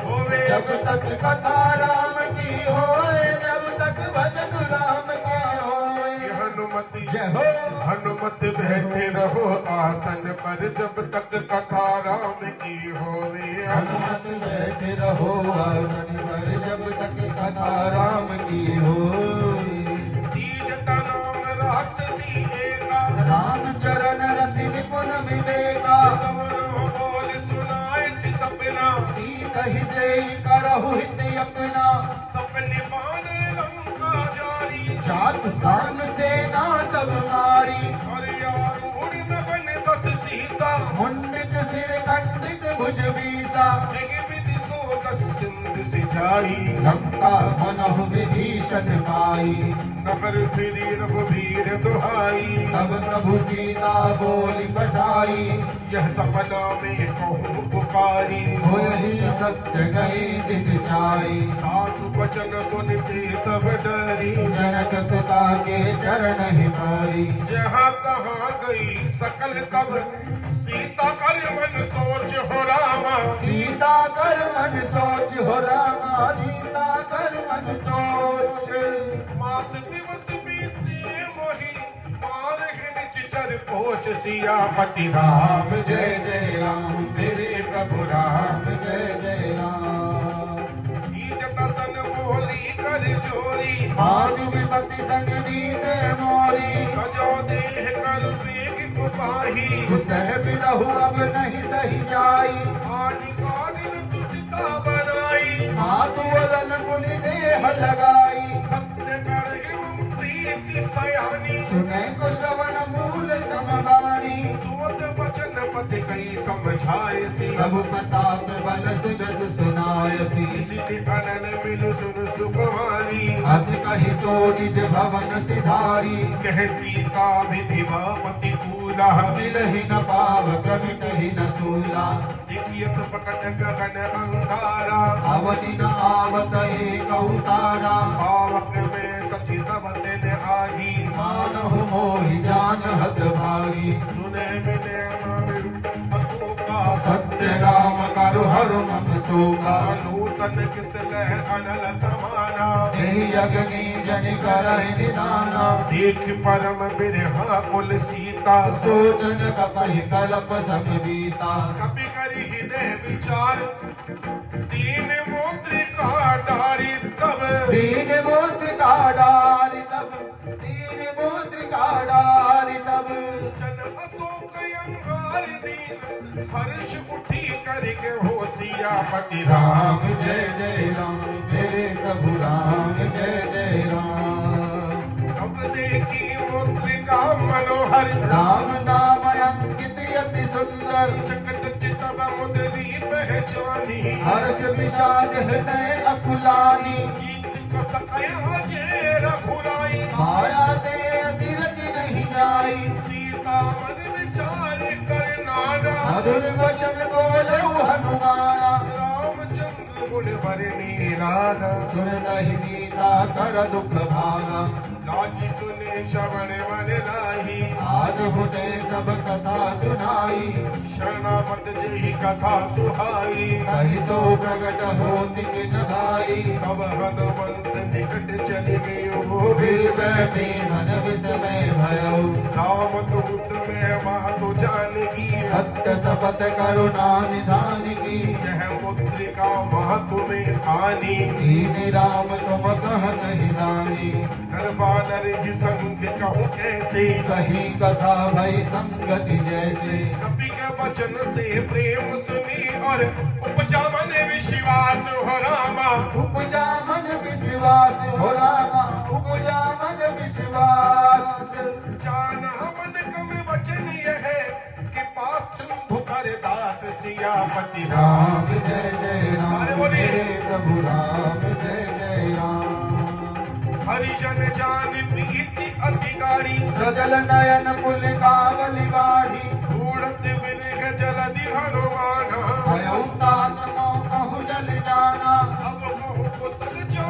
होवे जब तक कथा राम की होए जब तक भजन राम के होए हनुमति जय हो हनुमत बैठे रहो आसन पर जब तक कथा राम की होवे हनुमत बैठे रहो आसन पर जब तक कथा राम की होई दीनता नाम राक्षसी एका राम चरण रति निपुण विवेका सवरो बोल सुनाए छि सपना सीत ही से करहु हित अपना सपने बानर लंका जारी जात दान सेना सब मारी और यार उड़ नगन दस सीता मुंडित सिर खंडित भुज बीसा जग विधि सो दस सिंध सिजाई लंका मनहु विभीषण पाई नगर फिरी रघुवीर दुहाई तब प्रभु सीता बोली पठाई यह सपना में कहूँ पुकारी होयहि सत्य गए दिन चाई सासु वचन सुनते सब डरी जनक सुता के चरण ही पारी जहाँ तहाँ गई सकल तब सीता कर मन सोच हो रामा सीता कर मन सोच हो रामा सीता कर मन सोच मास दिवस बीते मोही मार निचर पहुँच सियापति राम जय जय राम मेरे प्रभु राम जय जय राम तन बोली कर जोरी माधु विपति संग दीते मोरी सजो देह कर वेग कुपाही सह बिरहु अब नहीं सही जाई आदि कालिन तुझता बनाई मातु वलन मुनि देह लगाई सत्य कर एवं प्रीति सयानी सुने को श्रवण मूल समगानी सोत वचन पति कई समझाए सी प्रभु प्रताप बल सुजस सुनायसी किसी अनन मिल सुन सुकुमारी हस कहि सो निज भवन सिधारी कह सीता विधि पति पूरी मूला मिलहि न पावक मिटहि न सूला इकियत पकट गगन अंगारा अवधि न आवत एक अवतारा पावक में सचित बदन आही मानहु मोहि जान हत भागी सुने मिले नाम अतोका सत्य राम करु हर मम सोगा नूतन किस लह अनल समाना यही अग्नि जन करहि निदाना देख परम बिरहा कुल सीता सोचन कपहि कलप समबीता कपि करि हृदय विचार दीन मोद्रिका डारी तब दीन मोत्र का डारि तब दीन मोत्र का डारि तब जन अतो कयंगार दीन हर्ष उठी करके हो सियापति राम राम जय जय राम मेरे प्रभु राम जय जय राम तब देखी मुद्रिका मनोहर राम नाम अंकित अति सुंदर जगत चितव मुद्री पहचानी हर्ष विषाद हृदय अकुलानी गीत कथया जे रघुराई माया ते असिरच नहीं जाई सीता मन विचार कर नाना मधुर वचन बोले हनुमाना रामचंद्र गुण बरनी राधा सुनहि सीता कर दुख भागा लाजी सुने श्रवण मन राही आज होते सब कथा सुनाई शरणामत जही कथा सुहाई कहि सो प्रकट होति किन भाई तब हनुमंत निकट चले गयो फिर बैठे मन विस्मय भयो राम दूत में मातु जानकी सत्य सपत करुणा निधान की यह मुद्रिका महतु में आनी दीन राम तुम कह सही दानी दरबार ही संग कहूँ कैसे कही कथा भई संगति जैसे कपि के वचन से प्रेम सुनी और उपजा मन विश्वास हो रामा उपजा मन विश्वास हो रामा उपजा मन विश्वास जाना मन कम वचन यह है कि पास सिंधु कर दास सियापति राम राम जय जय राम अरे बोलिए। मेरे प्रभु राम जय जय राम हरिजन जान प्रीति अति गाड़ी सजल नयन पुल कावली बाढ़ी उड़त बिरह जलधि हनुमान भयउ तात कहु जल जाना अब कहूँ कुशल जो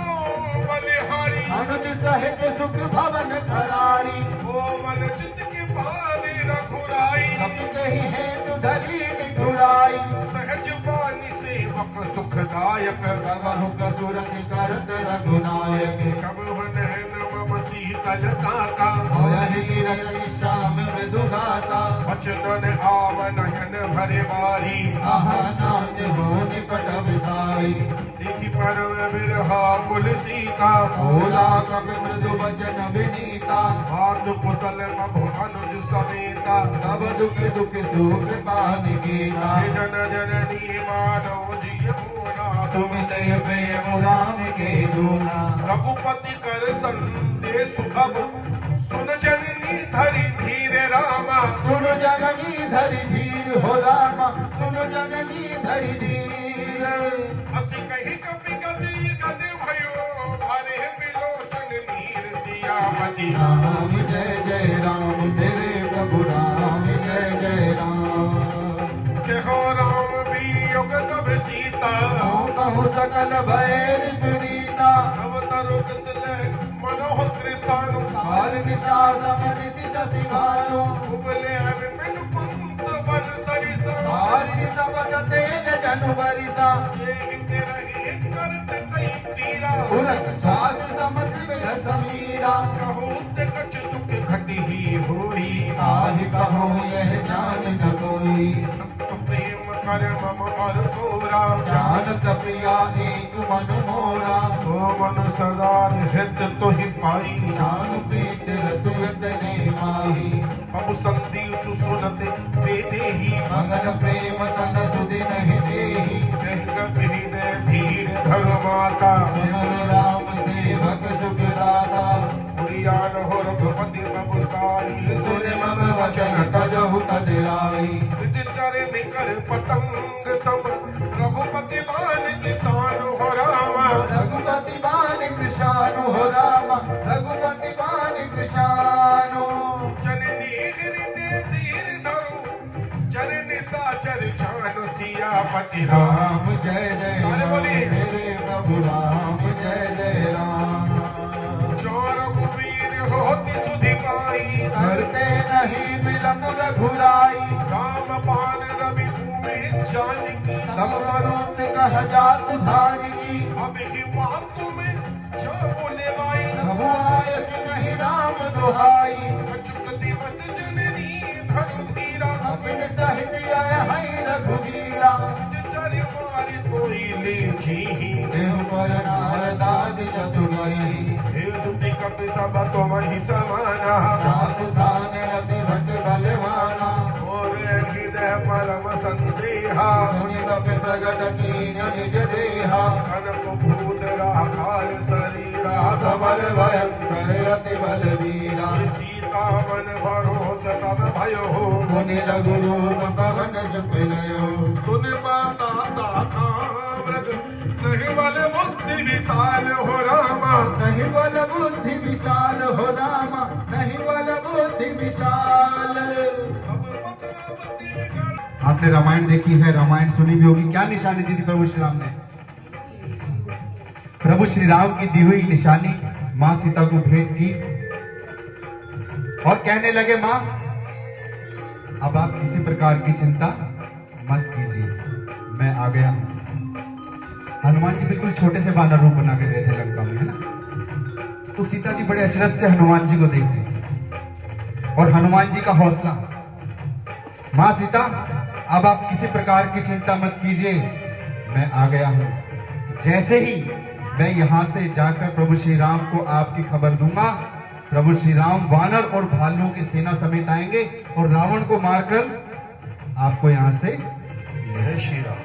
बलिहारी अनुज सहित सुख भवन खरारी ओ मन चित की पाली रघुराई कपि कही हेतु धरी निठुराई सहज बानी सेवक सुखदायक कबहु कसुरति करत रघुनायक कब नैन मम शीतल ताता होयहि गिरहि श्याम मृदु गाता वचन आव नयन भरे बारी आहा नाथ हो निपट विसाई देखी परम बिरहा कुल सीता भोला कपि मृदु वचन विनीता हाथ कुशल मभु अनुज समेता तब दुख दुख सुख पानि गीता हे जन जननी मानव जिय मोना तुम दय प्रेम राम के दूना रघुपति कर संदेश अब सुन जननी धरि धीर रामा सुन जननी धरि धीर हो रामा सुन जननी धरि धीर असि कही कपि गति गति भयो भरे बिलोचन नीर सियापति राम जय जय राम तेरे प्रभु राम जय जय राम कहो राम भी युग तब सीता कहु सकल भय विपरीता तब तरु किसले मनोह कृषानु काल निशार समनिसि शशि भानु उबले विपिन कुंत बन सरिसा हारी तपत तेज जनु बरिसा ये हिते रही करत कई पीरा उरत श्वास समुद्र बिल समीरा कहो ते कछ दुख घटी ही होई आहि कहो यह जान न कोई तब प्रेम कर मम और तोरा जानत प्रिया एक मन मोरा सो मन सदा हित तो ही पाई जान प्रीत रसुगत नहीं माही अब संधि तु सुनते वेदे ही मगन प्रेम तन सुधि नहीं देही कह हृदय धीर धर माता सिमर राम सेवक सुख दाता पुरियान हो रघुपति बबुताई सुन मम वचन तजहु तदिराई चरे निकर पतंग सब रघुपति मान किसान हो रामा रघुपति बाण कृषाणु हो रामा रघुपति बाण कृषाणु जननी हृदय धीर सीतापति राम। राम जय जय अरे राम बोलिए। मेरे प्रभु राम जय जय राम। चौर वीर होती सुधि पाई, करते नहीं विलंब रघुराई। राम पाल रवि भूमि जानकी, तब करोत कह जात धारी। अब ही माँ तुम्हें जा बोले भाई, प्रभु आयस नहीं राम दुहाई। अचुक दिवस जननी धरु धीरा, अपने सहित आय है रघुवीरा। चरि मारी कोई ले जी, देव पर नारदादि जसु गई। हे दुति कपि सब तुम ही समाना, जात धान अति भट बलवाना। और हृदय परम संदेहा, सुनि कपि प्रगट कीन निज देहा। कनक भूत राखाल शरीरा, सबल भयंकर अति बलवीरा। सीता मन भरोस तब भयो, मुनि लघु रूप पवन सुख लयो। सुन माता कामृग, नहीं बल बुद्धि विशाल हो रामा। नहीं बल बुद्धि विशाल हो रामा। नहीं बल बुद्धि विशाल। अब पतावती गण, आपने रामायण देखी है, रामायण सुनी भी होगी। क्या निशानी दी थी प्रभु श्री राम ने? प्रभु श्री राम की दी हुई निशानी मां सीता को भेंट की और कहने लगे, मां अब आप किसी प्रकार की चिंता मत कीजिए, मैं आ गया हूं। हनुमान जी बिल्कुल छोटे से वानर रूप बना के गए थे लंका में, है ना? तो सीता जी बड़े अचरज से हनुमान जी को देखते और हनुमान जी का हौसला, मां सीता अब आप किसी प्रकार की चिंता मत कीजिए, मैं आ गया हूं। जैसे ही मैं यहां से जाकर प्रभु श्री राम को आपकी खबर दूंगा, प्रभु श्री राम वानर और भालुओं की सेना समेत आएंगे और रावण को मारकर आपको यहां से। यह श्री राम।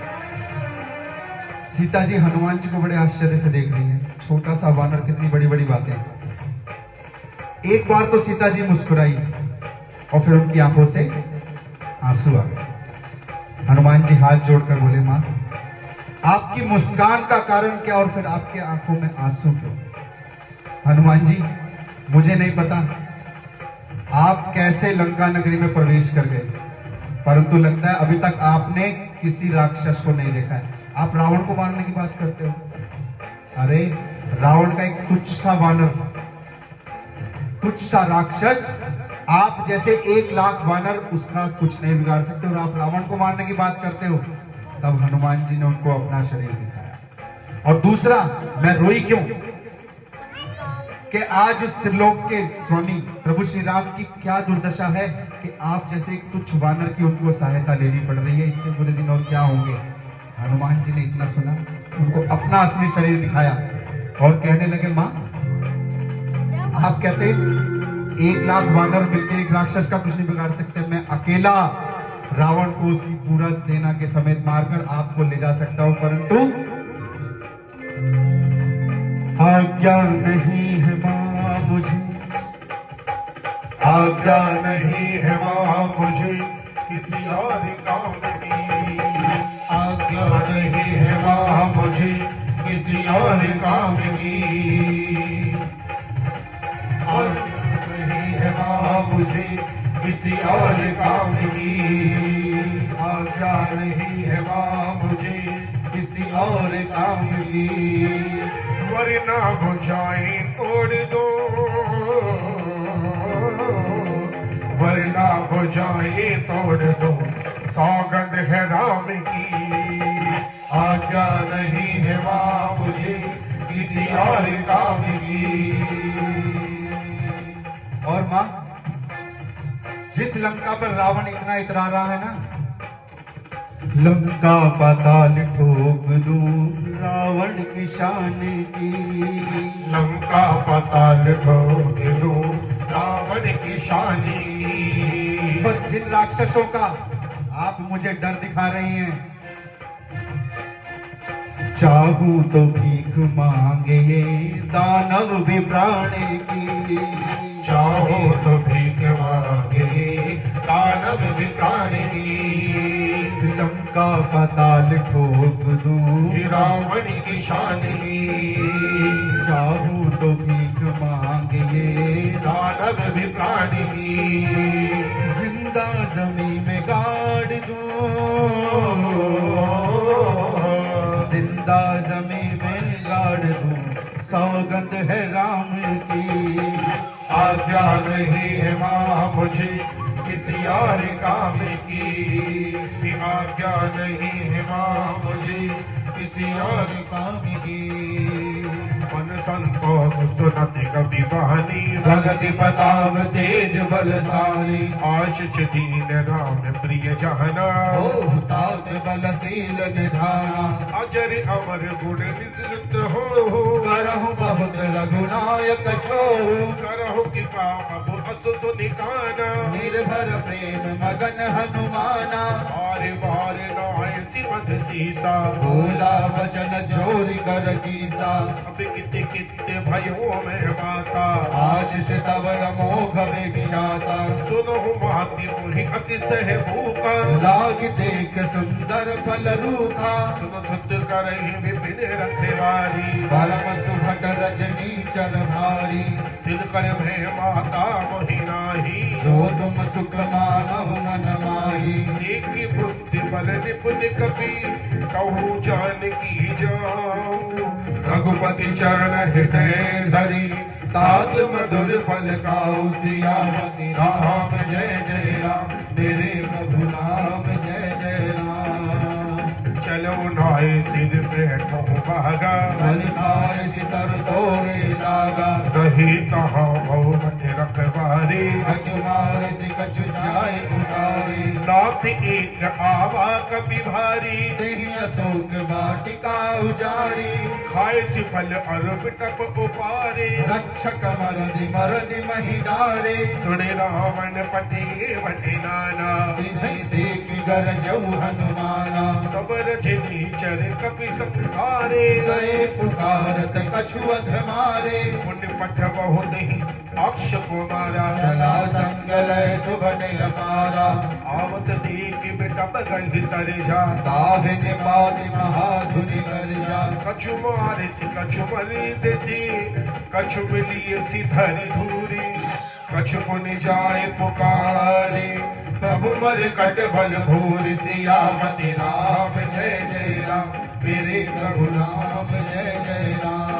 सीता जी हनुमान जी को बड़े आश्चर्य से देख रही हैं। छोटा सा वानर, कितनी बड़ी बड़ी बातें। एक बार तो सीता जी मुस्कुराई और फिर उनकी आंखों से आंसू आ गए। हनुमान जी हाथ जोड़कर बोले, मां आपकी मुस्कान का कारण क्या और फिर आपके आंखों में आंसू क्यों? हनुमान जी मुझे नहीं पता आप कैसे लंका नगरी में प्रवेश कर गए, परंतु लगता है अभी तक आपने किसी राक्षस को नहीं देखा है। आप रावण को मारने की बात करते हो। अरे रावण का एक तुच्छ सा वानर, तुच्छ सा राक्षस, आप जैसे 1,00,000 वानर उसका कुछ नहीं बिगाड़ सकते और आप रावण को मारने की बात करते हो। तब हनुमान जी ने उनको अपना शरीर दिखाया। और दूसरा, मैं रोई क्यों कि आज उस त्रिलोक के स्वामी प्रभु श्री राम की क्या दुर्दशा है कि आप जैसे एक तुच्छ वानर की उनको सहायता लेनी पड़ रही है। इससे बुरे दिन और क्या होंगे। हनुमान जी ने इतना सुना, उनको अपना असली शरीर दिखाया और कहने लगे, मां आप कहते 1,00,000 वानर मिलकर एक राक्षस का कुछ नहीं बिगाड़ सकते। मैं अकेला रावण को उसकी पूरा सेना के समेत मारकर आपको ले जा सकता हूं, परंतु आज्ञा नहीं है मां मुझे, आज्ञा नहीं है मां मुझे किसी और काम की, आज्ञा नहीं है मां मुझे किसी और काम की, आज्ञा नहीं है मां मुझे किसी और काम की, आज्ञा नहीं है मां मुझे किसी और काम की, वरना भुजाएं तोड़ दो, वरना भुजाएं तोड़ दो, सौगंध है राम की, आज्ञा नहीं है मां मुझे किसी और काम की। और मां जिस लंका पर रावण इतना इतरा रहा है ना, लंका पाताल ठोक दूं रावण की शान की, लंका पाताल ठोक दूं रावण की शान की, पर जिन राक्षसों का आप मुझे डर दिखा रही हैं, चाहूं तो भीख मांगे ये दानव भी प्राण की, चाहो तो भीख मांगे दानव भी प्राण की, लंका पाताल ठोक दूं रावण की शान की, चाहूं तो भीख मांगे ये दानव भी प्राण की, जिंदा जमीन में गाड़ दूं जिंदा जमी में गाड़ दूं, सौगंध है राम की। आज्ञा नहीं है माँ मुझे किसी और काम की, आज्ञा नहीं है माँ मुझे किसी और काम की। मन संतोष सुनति कवि वाणी, भगति प्रताप तेज बलशाली। आशीष दीन राम प्रिय जहना, हो तात बलशील निधाना। अजर अमर गुण निधृत हो, करहु बहुत रघुनायक छो। करहु कृपा अब असु सुनिकाना, निर्भर प्रेम मगन हनुमाना। बार बार नाय सिमत सीसा, भोला वचन चोरी कर कीसा। अब कित कित भयो में माता, आशीष तव अमोघ विख्याता। सुनहु माति मुहि अतिशय भूखा, लाग देख सुंदर फल रूखा। सुन सुत करहि विपिन रखवारी, परम सुभट रजनी चर भारी। तिल कर भय माता मोहि नाही, जो तुम सुख मानहु मन माही। देखी बुद्धि बल निपुण कपि, कहूँ जानकी जाऊँ। रघुपति चरण हृदय धरी, तात मधुर फल खाऊ। सियापति राम जय जय राम, मेरे प्रभु राम जय जय राम। चलो नाय सिर पे कहूँ भागा, बल खाए सितर तोरे लागा। रही कहाँ बहु मठ रखवारी, कछु मारे से कछु जाए उतारे। नाथ एक आवा कपि भारी, तेहि अशोक वाटिका उजारी। खाए छि फल अरब तप उपारे। रक्षक मरदि मही डारे। सुने रावण पटे वटे नाना, तिन्हि देखि गरजऊ हनुमाना। सबर जिनी चर कपि संहारे। गए पुकारत कछु अध मारे। पुण्य पठ बहुत ही अक्ष को मारा, चला संग लय सुभट अपारा। आवत देख बेटा गही तरे जा, ताहि निपाति महाधुनि गर्जा। कछु मारे सी कछु मरी देसी, कछु मिलिए सी धरी धूरी। कछु पुनि जाए पुकारे, प्रभु मर कट भल भूरि। सियापति राम जय जय राम, मेरे प्रभु राम जय जय राम।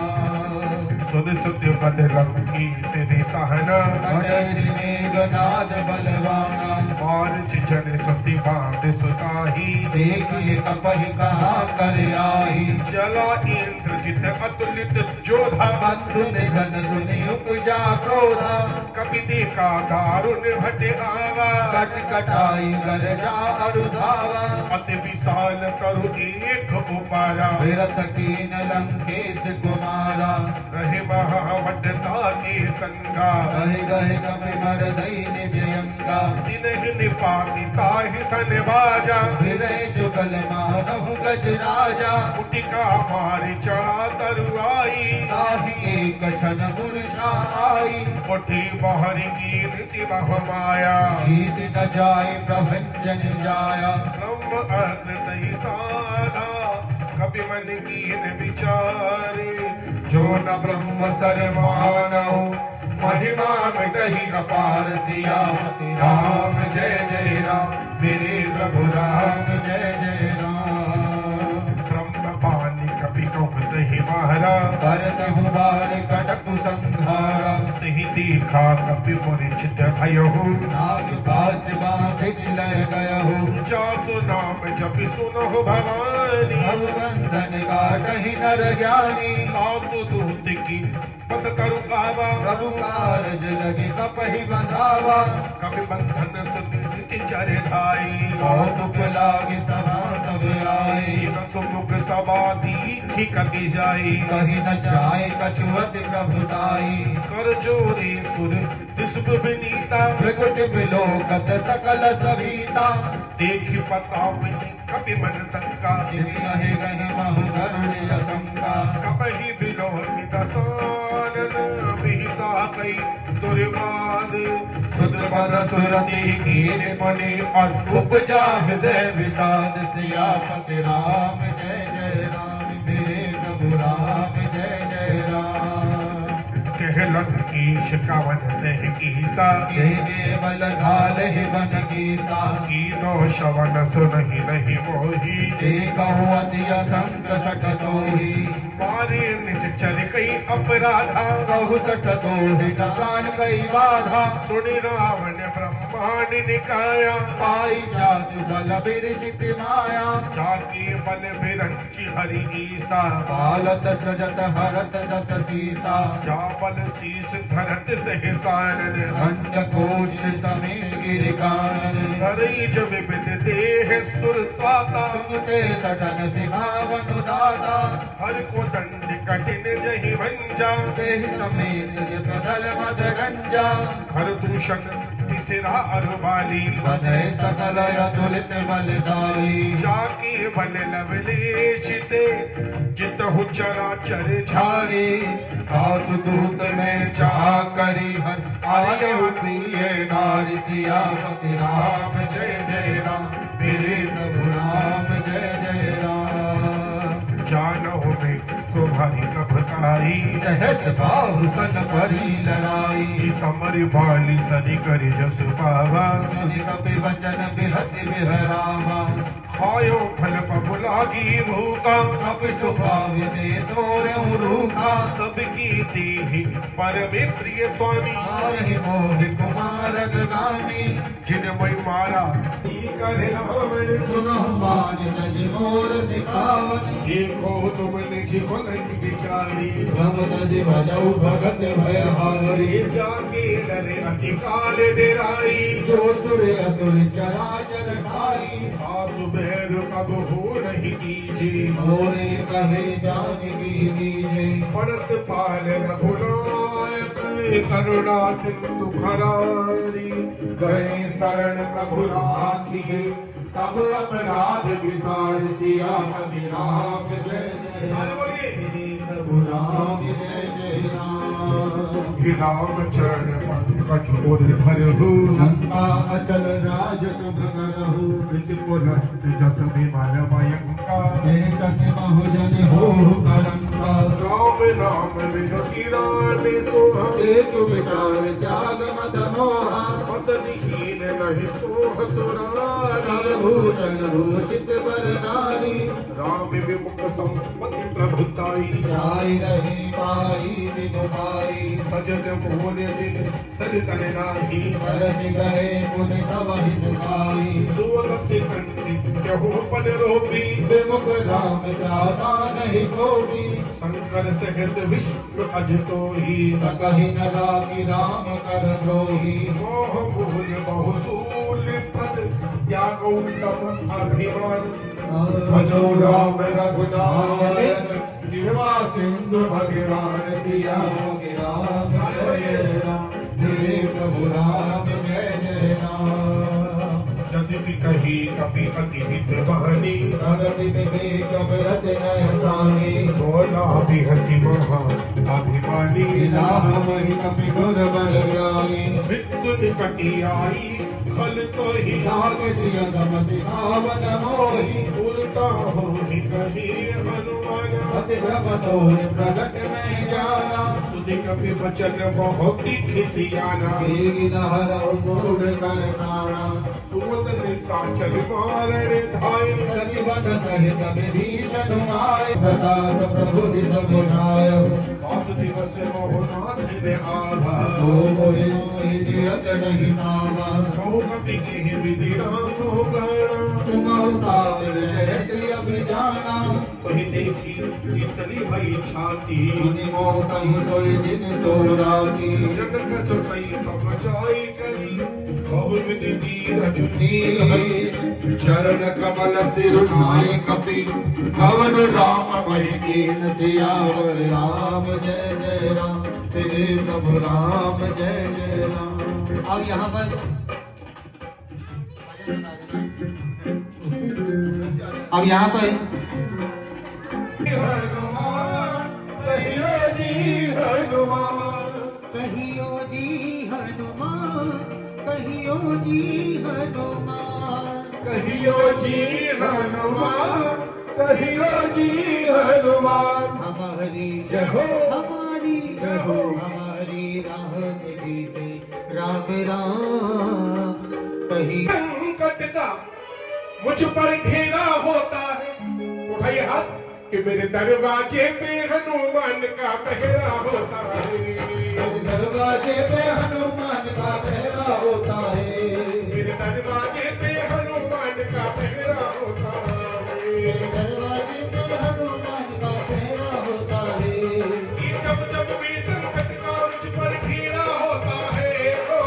सुन सुत पद लंकी सिरि सहना, बड़े मेघनाद बलवाना। मार चिचन सती बांध सुताही। देखिए कपहि कहाँ कर आई। चला इंद्रजित अतुलित जोधा, बंधु निधन सुनि उपजा क्रोधा। कपि देखा दारुण भटे आवा। कट कटाई गरजा अरुधावा। अति विशाल तरु एक उपारा, विरत कीन लंकेश कुमारा। रहे महावड्डता के संगा। गहे गहे कपि मर दैन्य जयंगा। तिन्हि निपाति ताहि सन बाजा, विरय जुगल मानहु गज राजा। कुटिका मारि चढ़ा तरुआई। ताहि एक क्षण मूर्छा आई। उठी बहरी कीन सिमह माया। जीत न जाय प्रभंजन जाया। ब्रह्म अग्न तहि साधा, कपि मन कीन विचारे। जो न ब्रह्म सर मानहु, महिमा मिटहि अपार। सियापति राम जय जय राम, मेरे प्रभु राम जय जय राम। ब्रह्म बानी कपि कहु तहि महारा, करतहु बार कटकु संहारा। तहि देखा कपि मूर्छित भयहु। नाग पास बांधि सिलय गयहु। जासु नाम जपि सुनहु भवानी। भव बंधन काटहि नर ज्ञानी। आसु दूत की पद तरु गावा। प्रभु कारज लगे कपहि बंधावा। कपि बंधन सुनिति चर धाई। कौतुक लागी सभा सब आई। सुमुख सभा दीखी कपि जाई। कही न जाए कछुअत प्रभुताई। कर जोरे सुर विष्णु विनीता। भृकुट बिलोकत सकल सभीता। देखी प्रताप कपि मन शंका। जिमि रहे गण महु गरुड़ असंका। कपहि बिलोकि दसानन बिहिसा कई दुर्वाद। सुत पद सुरति कीन मुनि, और उपजा हृदय विषाद। सियापति राम जय जय राम, मेरे प्रभु राम जय जय राम। कहलन की शीश कवन तह कीसा के बल घाल ही बन कीसा कीनो श्रवण सुनहि नहीं मोही के कहु अति असंक सकतोहि मारे निज चर कई अपराधा कहु सकतोहि न प्राण कई बाधा सुनि रावण ब्रह्मांड निकाया पाई जासु बल बिरचित माया जाके बल बिरंचि हरि ईसा बालत सृजत हरत दस सीसा जा बल शीस धरत सहसानन खंड कोश समेत गिर कानन धरई ज विविध देह सुरताता तुमते सटन सिखावन दाता हर को दंड कठिन जहि भंजा देहि समेत प्रदल मद गंजा हर दूषण तिसरा अरुबाली बधय सकल अतुलित बलशाली जाके बन लवलेशिते जितहु चराचर झारी झारी आसु दूत में चाह करी हर आयु प्रिय नारी सियापति राम जय जय राम मेरे प्रभु राम जय जय राम जानहु में तुम्हारी कभताई सहस बाहु सन परी लड़ाई समर बाली सनि करि जस पावा सुनि कपि वचन बिहसि बिहरावा खायो फल पबु लागी भूखा कपि स्वभाव दे तोरहु रूखा सबकी देहि परमे प्रिय स्वामी आरहि मोहि कुमार गामी जिन मैं मारा ती करे रावण सुनहु मान तज मोर सिखावन देखो तुम निज भलक बिचारी भ्रम तज भजऊ भगत भयहारी ये जाके डरे अति काल डेराई जो सुर असुर चराचर खाई आसु बैर कब हो नहीं कीजे मोरे कहे जान की दीजे पड़त पाल रघुनायक करुणा सिंधु खरारी गए शरण प्रभु राखिए तब अपराध विसार सियापति राम जय जय राम प्रभु राम जय जय राम राम चरण पंकज और धरहु लंका अचल राज तुम करहु पुलस्त जस विमल मयंका जय सस बहुजन हो कलंका राम नाम बिनु किराने सोहा एक विचार त्याग मत मोहा मत दीन नहीं सोह सुरारी भूषण भूषित बर नारी राम विमुख संपत्ति प्रभुताई जाई रही पाई बिनु पाई सजन मोर दिन सजतन नाही परस गए पुन तब ही सुखाई सुवल से कंठी कहु पन रोपी विमुख राम जाता नहीं कोई शंकर सहस विष्णु अजतो ही सकहि न राखी राम कर द्रोही मोह भूल बहुसूल पद त्याग उत्तम अभिमान भजो राम रघुनायक निर्वा सिंधु भगवान सिया राम जय राम तेरे प्रभु राम जय जय राम यदि कही कपि अति हित बहनी प्रगति विवेक व्रत नय सानी बोला भी हसी महा अभिमानी राम महि कपि गुर बल ज्ञानी मृत्यु निकटी आई खल तो ही लाग सिय तम सिखावन मोहि उल्टा हो ही कही हनुमान अति भ्रम तोर प्रगट में जाना सुधि कपि वचन बहुत खिसियाना तेगी नहर मूढ़ कर प्राणा सुमत निशाचर मारण धाय सचिवन सहित विभीषण आय प्रताप प्रभु समुझाय पास दिवस मोहनाथ ने आभा तो मोहि जियत नहीं पावा कहु कपि के विधि राम हो गाना तुम उतार रहत अभिजाना कही देखी जितनी भई छाती मुनि मोह कहीं सोई दिन सो राती जगत कई समझाई करी कहु विधि तीर नील चरण कमल सिर नाय कपि भवन राम भय कीन सियावर राम जय जय राम तेरे प्रभु राम जय जय राम। और यहाँ पर अब यहाँ पर हनुमान कहियो जी हनुमान कहियो जी हनुमान कहियो जी हनुमान कहियो जी हनुमान कहियो जी हनुमान हमारी जय हो हमारी जय हो हमारी चाहत जी से राम राम कहीं संकट का मुझ पर घेरा होता है। उठाइए हाथ कि मेरे दरवाजे पे हनुमान का पहरा होता है। मेरे दरवाजे पे हनुमान का पहरा होता है। मेरे दरवाजे पे हनुमान का पहरा होता है। मेरे दरवाजे पे हनुमान का पहरा होता है। कि जब भी संकट का मुझ पर घेरा होता है, ओ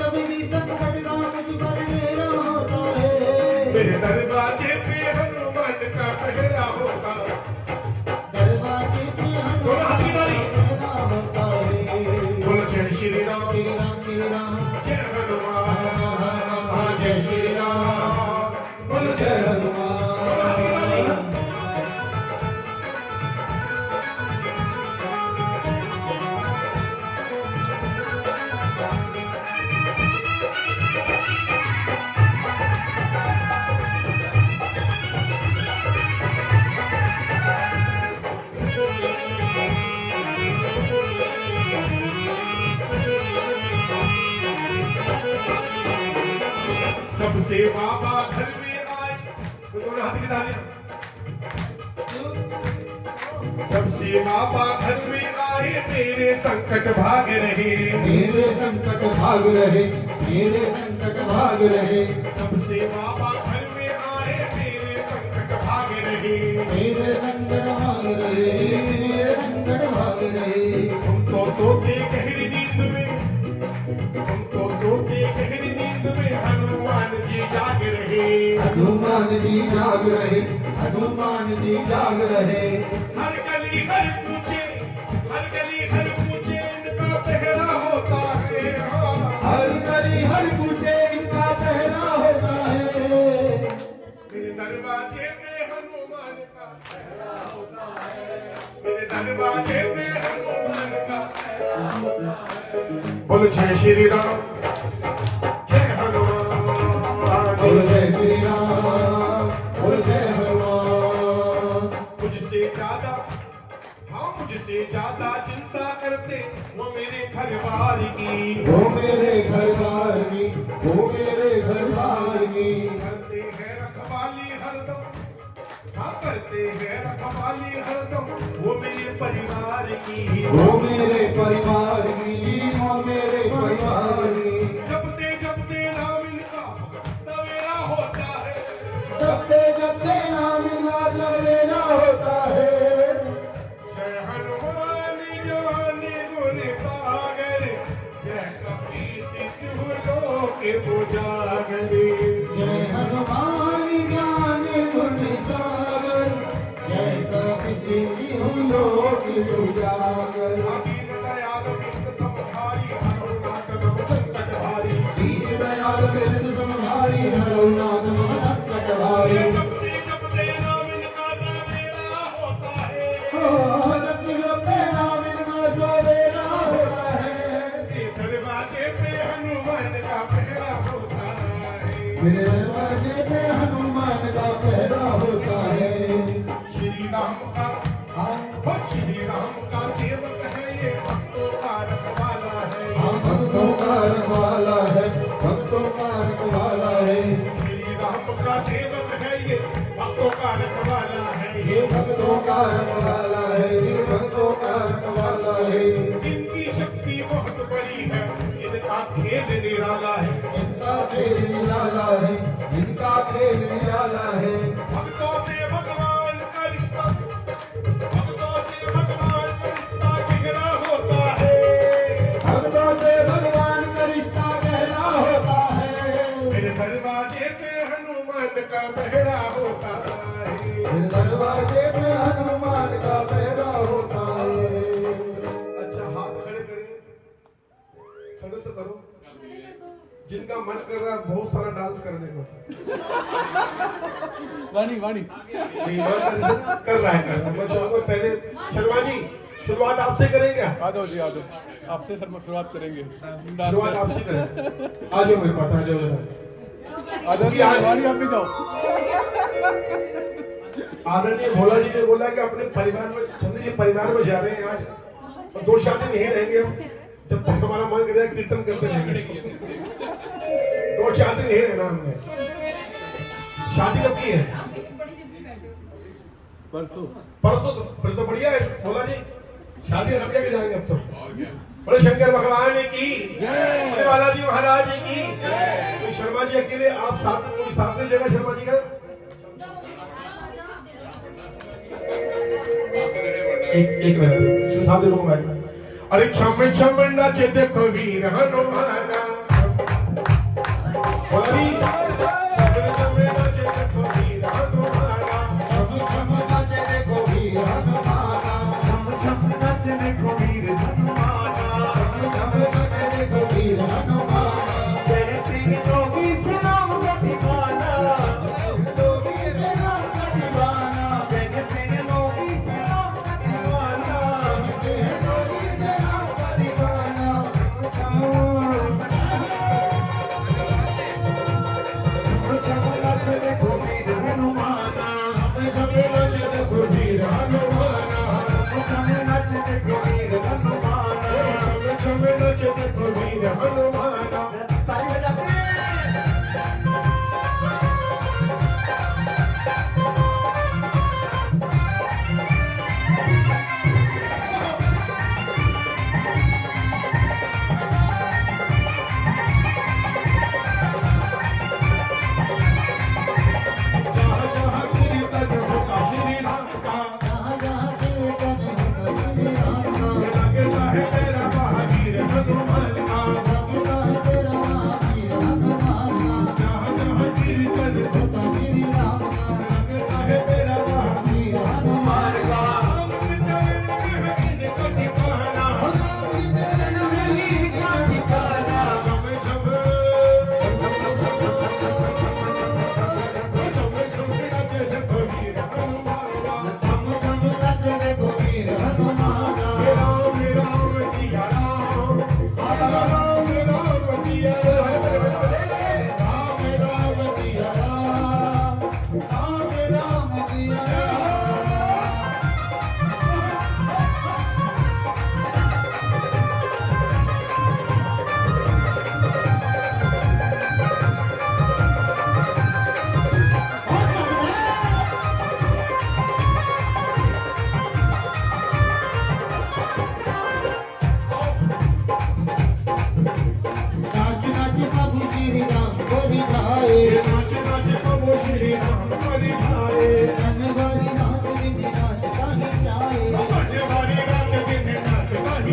जब भी संकट का मुझ पर घेरा होता है। मेरे दरवाजे पे हनुमान का पहरा होता है। दरवाजे पे दोनों हाथ की ताली। पहरा होता है। बोलो जय श्री राम, श्री राम जय हनुमान, जय श्री राम, बोलो जय जय हनुमान। जब से बाबा घर में आए, तो दोनों हाथ की तालियां। जब से बाबा घर में आए मेरे संकट भाग रहे। मेरे संकट भाग रहे। मेरे संकट भाग रहे। जब से बाबा घर में आए मेरे संकट भाग रहे। मेरे संकट भाग रहे। मेरे संकट भाग रहे। हम तो सोते गहरी नींद में, हम तो सोते गहरी नींद में हनुमान जी जाग रहे। हनुमान जी जाग रहे। हनुमान जी जाग रहे। हर गली हर पूछे, हर गली हर पूछे इनका पहरा होता है। हर गली हर पूछे इनका पहरा होता है। मेरे दरवाजे पे हनुमान का पहरा होता है। मेरे दरवाजे पे हनुमान का पहरा होता है। बोलो जय श्री राम, जय हनुमान, बोल जय श्री राम। बोल जय हनुमान। मुझसे ज्यादा, हाँ मुझसे ज्यादा चिंता करते वो मेरे घरवार की। वो मेरे घर बार की। वो मेरे घर बार की। करते हैं रखवाली हरदम, हाँ करते हैं रखवाली हरदम वो मेरे परिवार की। वो मेरे परिवार की। वो मेरे परिवार की। जपते नाम इनका सवेरा होता है। जपते नाम इनका सवेरा होता है। जय हनुमान ज्ञान गुण सागर, जय कपीस तिहुँ के उजागर। जय हनुमान ज्ञान गुण सागर। जय कपीस तिहुँ लोक उजागर। दीन दयाल बिंद समधारी हनुनाथ नम संकट भारी। दीन दयाल बिरद समभारी। हरनाथ मम संकट भारी। जपते नाम इनका सवेरा होता है। जपते नाम इनका सवेरा होता है। ये दरवाजे पे हनुमान का पहरा होता है। मेरे दरवाजे पे हनुमान का पहरा होता है। श्री राम का, हो श्री राम का सेवक है ये भक्तों का रखवाला है। हाँ, भक्तों का रखवाला है। भक्तों का रखवाला है। श्री राम का सेवक है ये भक्तों का रखवाला है। ये भक्तों का रखवाला है। ये भक्तों का रखवाला है। इनकी शक्ति बहुत बड़ी है, इनका खेल निराला है। इनका खेल निराला है। इनका खेल निराला है। भक्तों से भगवान का रिश्ता, भक्तों से भगवान का रिश्ता गहरा होता है। भक्तों से भगवान का रिश्ता गहरा होता है। मेरे दरवाजे पे हनुमान का पहरा होता है। मेरे दरवाजे पे हनुमान का पहरा होता है। अच्छा हाथ खड़े करें, खड़े तो करो। जिनका मन कर रहा है बहुत सारा डांस करने को, वाणी वाणी नहीं, ईमानदारी से कर रहा है। मैं चाहूंगा पहले शर्मा जी शुरुआत आपसे करेंगे। आ जाओ जी आ जाओ, आपसे सर मैं शुरुआत करेंगे। शुरुआत आपसे करें। आ जाओ मेरे पास, आ जाओ जरा। आ जाओ जी, वाणी आप भी जाओ। आदरणीय भोला जी ने बोला कि अपने परिवार में, चंद्र जी परिवार में जा रहे हैं आज, और 2 शादी नहीं रहेंगे हम। जब तक हमारा मन करेगा कीर्तन करते रहेंगे। तो शादी नहीं रहना हमने। शादी कब की है? परसों। परसों तो फिर तो बढ़िया है भोला जी, शादी रख के जाएंगे अब तो। बोले शंकर भगवान की जय, बोले बालाजी महाराज की जय। तो शर्मा जी अकेले आप साथ में देगा शर्मा जी का एक मिनट साथ दे दूंगा। अरे छम छम नाचे देखो वीर हनुमाना, बोला जी छम नाचे देखो वीर हनुमाना, छम छम नाचे देखो वीर हनुमाना, छम छम नाचे देखो वीर हनुमाना, छम छम नाचे देखो वीर हनुमाना। जय श्री जोगी से राम का दीवाना, जोगी से राम का दीवाना, जय श्री जोगी से राम का दीवाना, जय जोगी से राम का दीवाना। छम छम नाचे देखो वीर हनुमाना, छम छम नाचे देखो वीर हनुमाना, छम छम नाचे देखो वीर हनुमाना, छम नाचे देखो वीर हनुमाना। ताली बजाते जहाँ जहाँ कीर्तन होता श्री राम का, लगता है तेरा महावीर हनुमान का। जहाँ जहाँ कीर्तन होता लगता है तेरा महावीर हनुमान का। हम चरण में है इनका ठिकाना, छम छम छम नाचे देखो वीर हनुमाना। राम राम जिया राम, राम राम जिया राम, राम राम जिया राम, राम राम जिया राम। नाच नाच प्रभु श्री राम हरि जाए, बड़े भारी नाच दिन नाच कहीं जाए। राम हरि जाए, हरि छम छम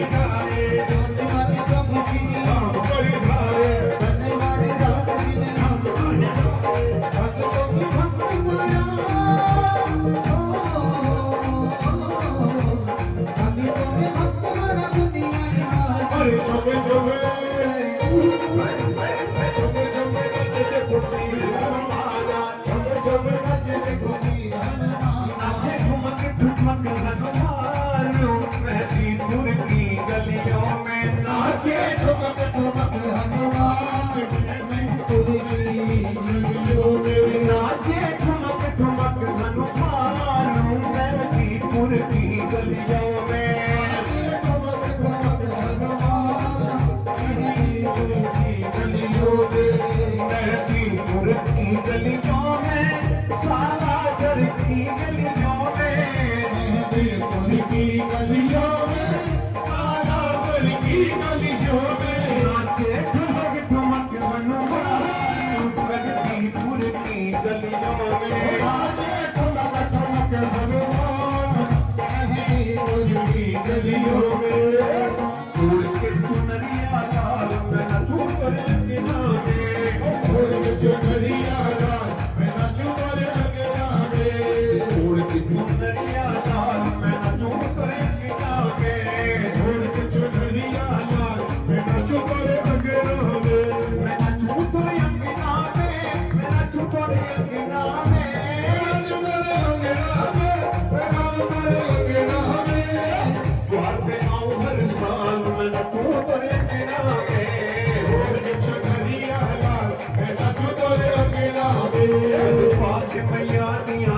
मैया दिया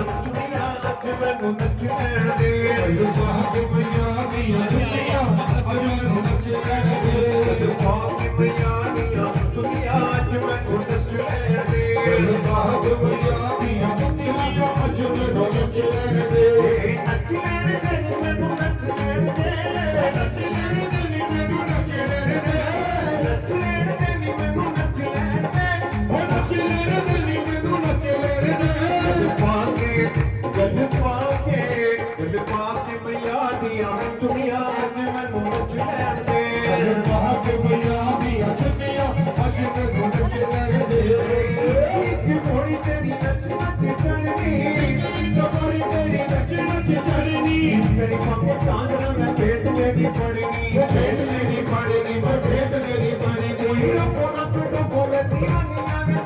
पड़नी भेंट तेरी पड़नी भेंट तेरी पड़नी कोई रखो ना तू तो बोले दीवानियां में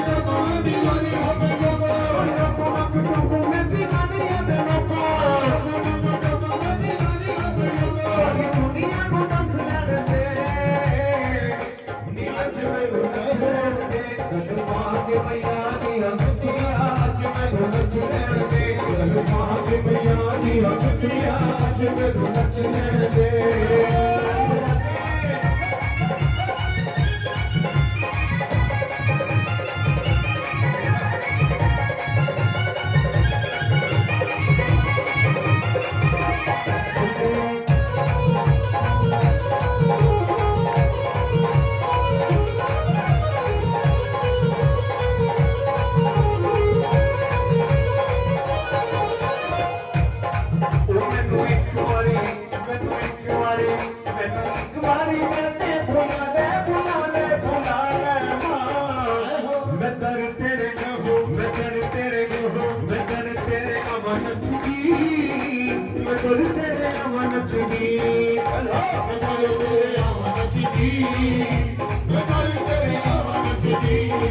तो दीवानी हो गई कोई रखो ना तू तो बोले दीवानियां में दुनिया को दस लड़ दे नी आज मैं लड़ दे कलमा के मैया नी आज मैं लड़ दे कलमा के मैया नी आज मैं लड़ दे तेरे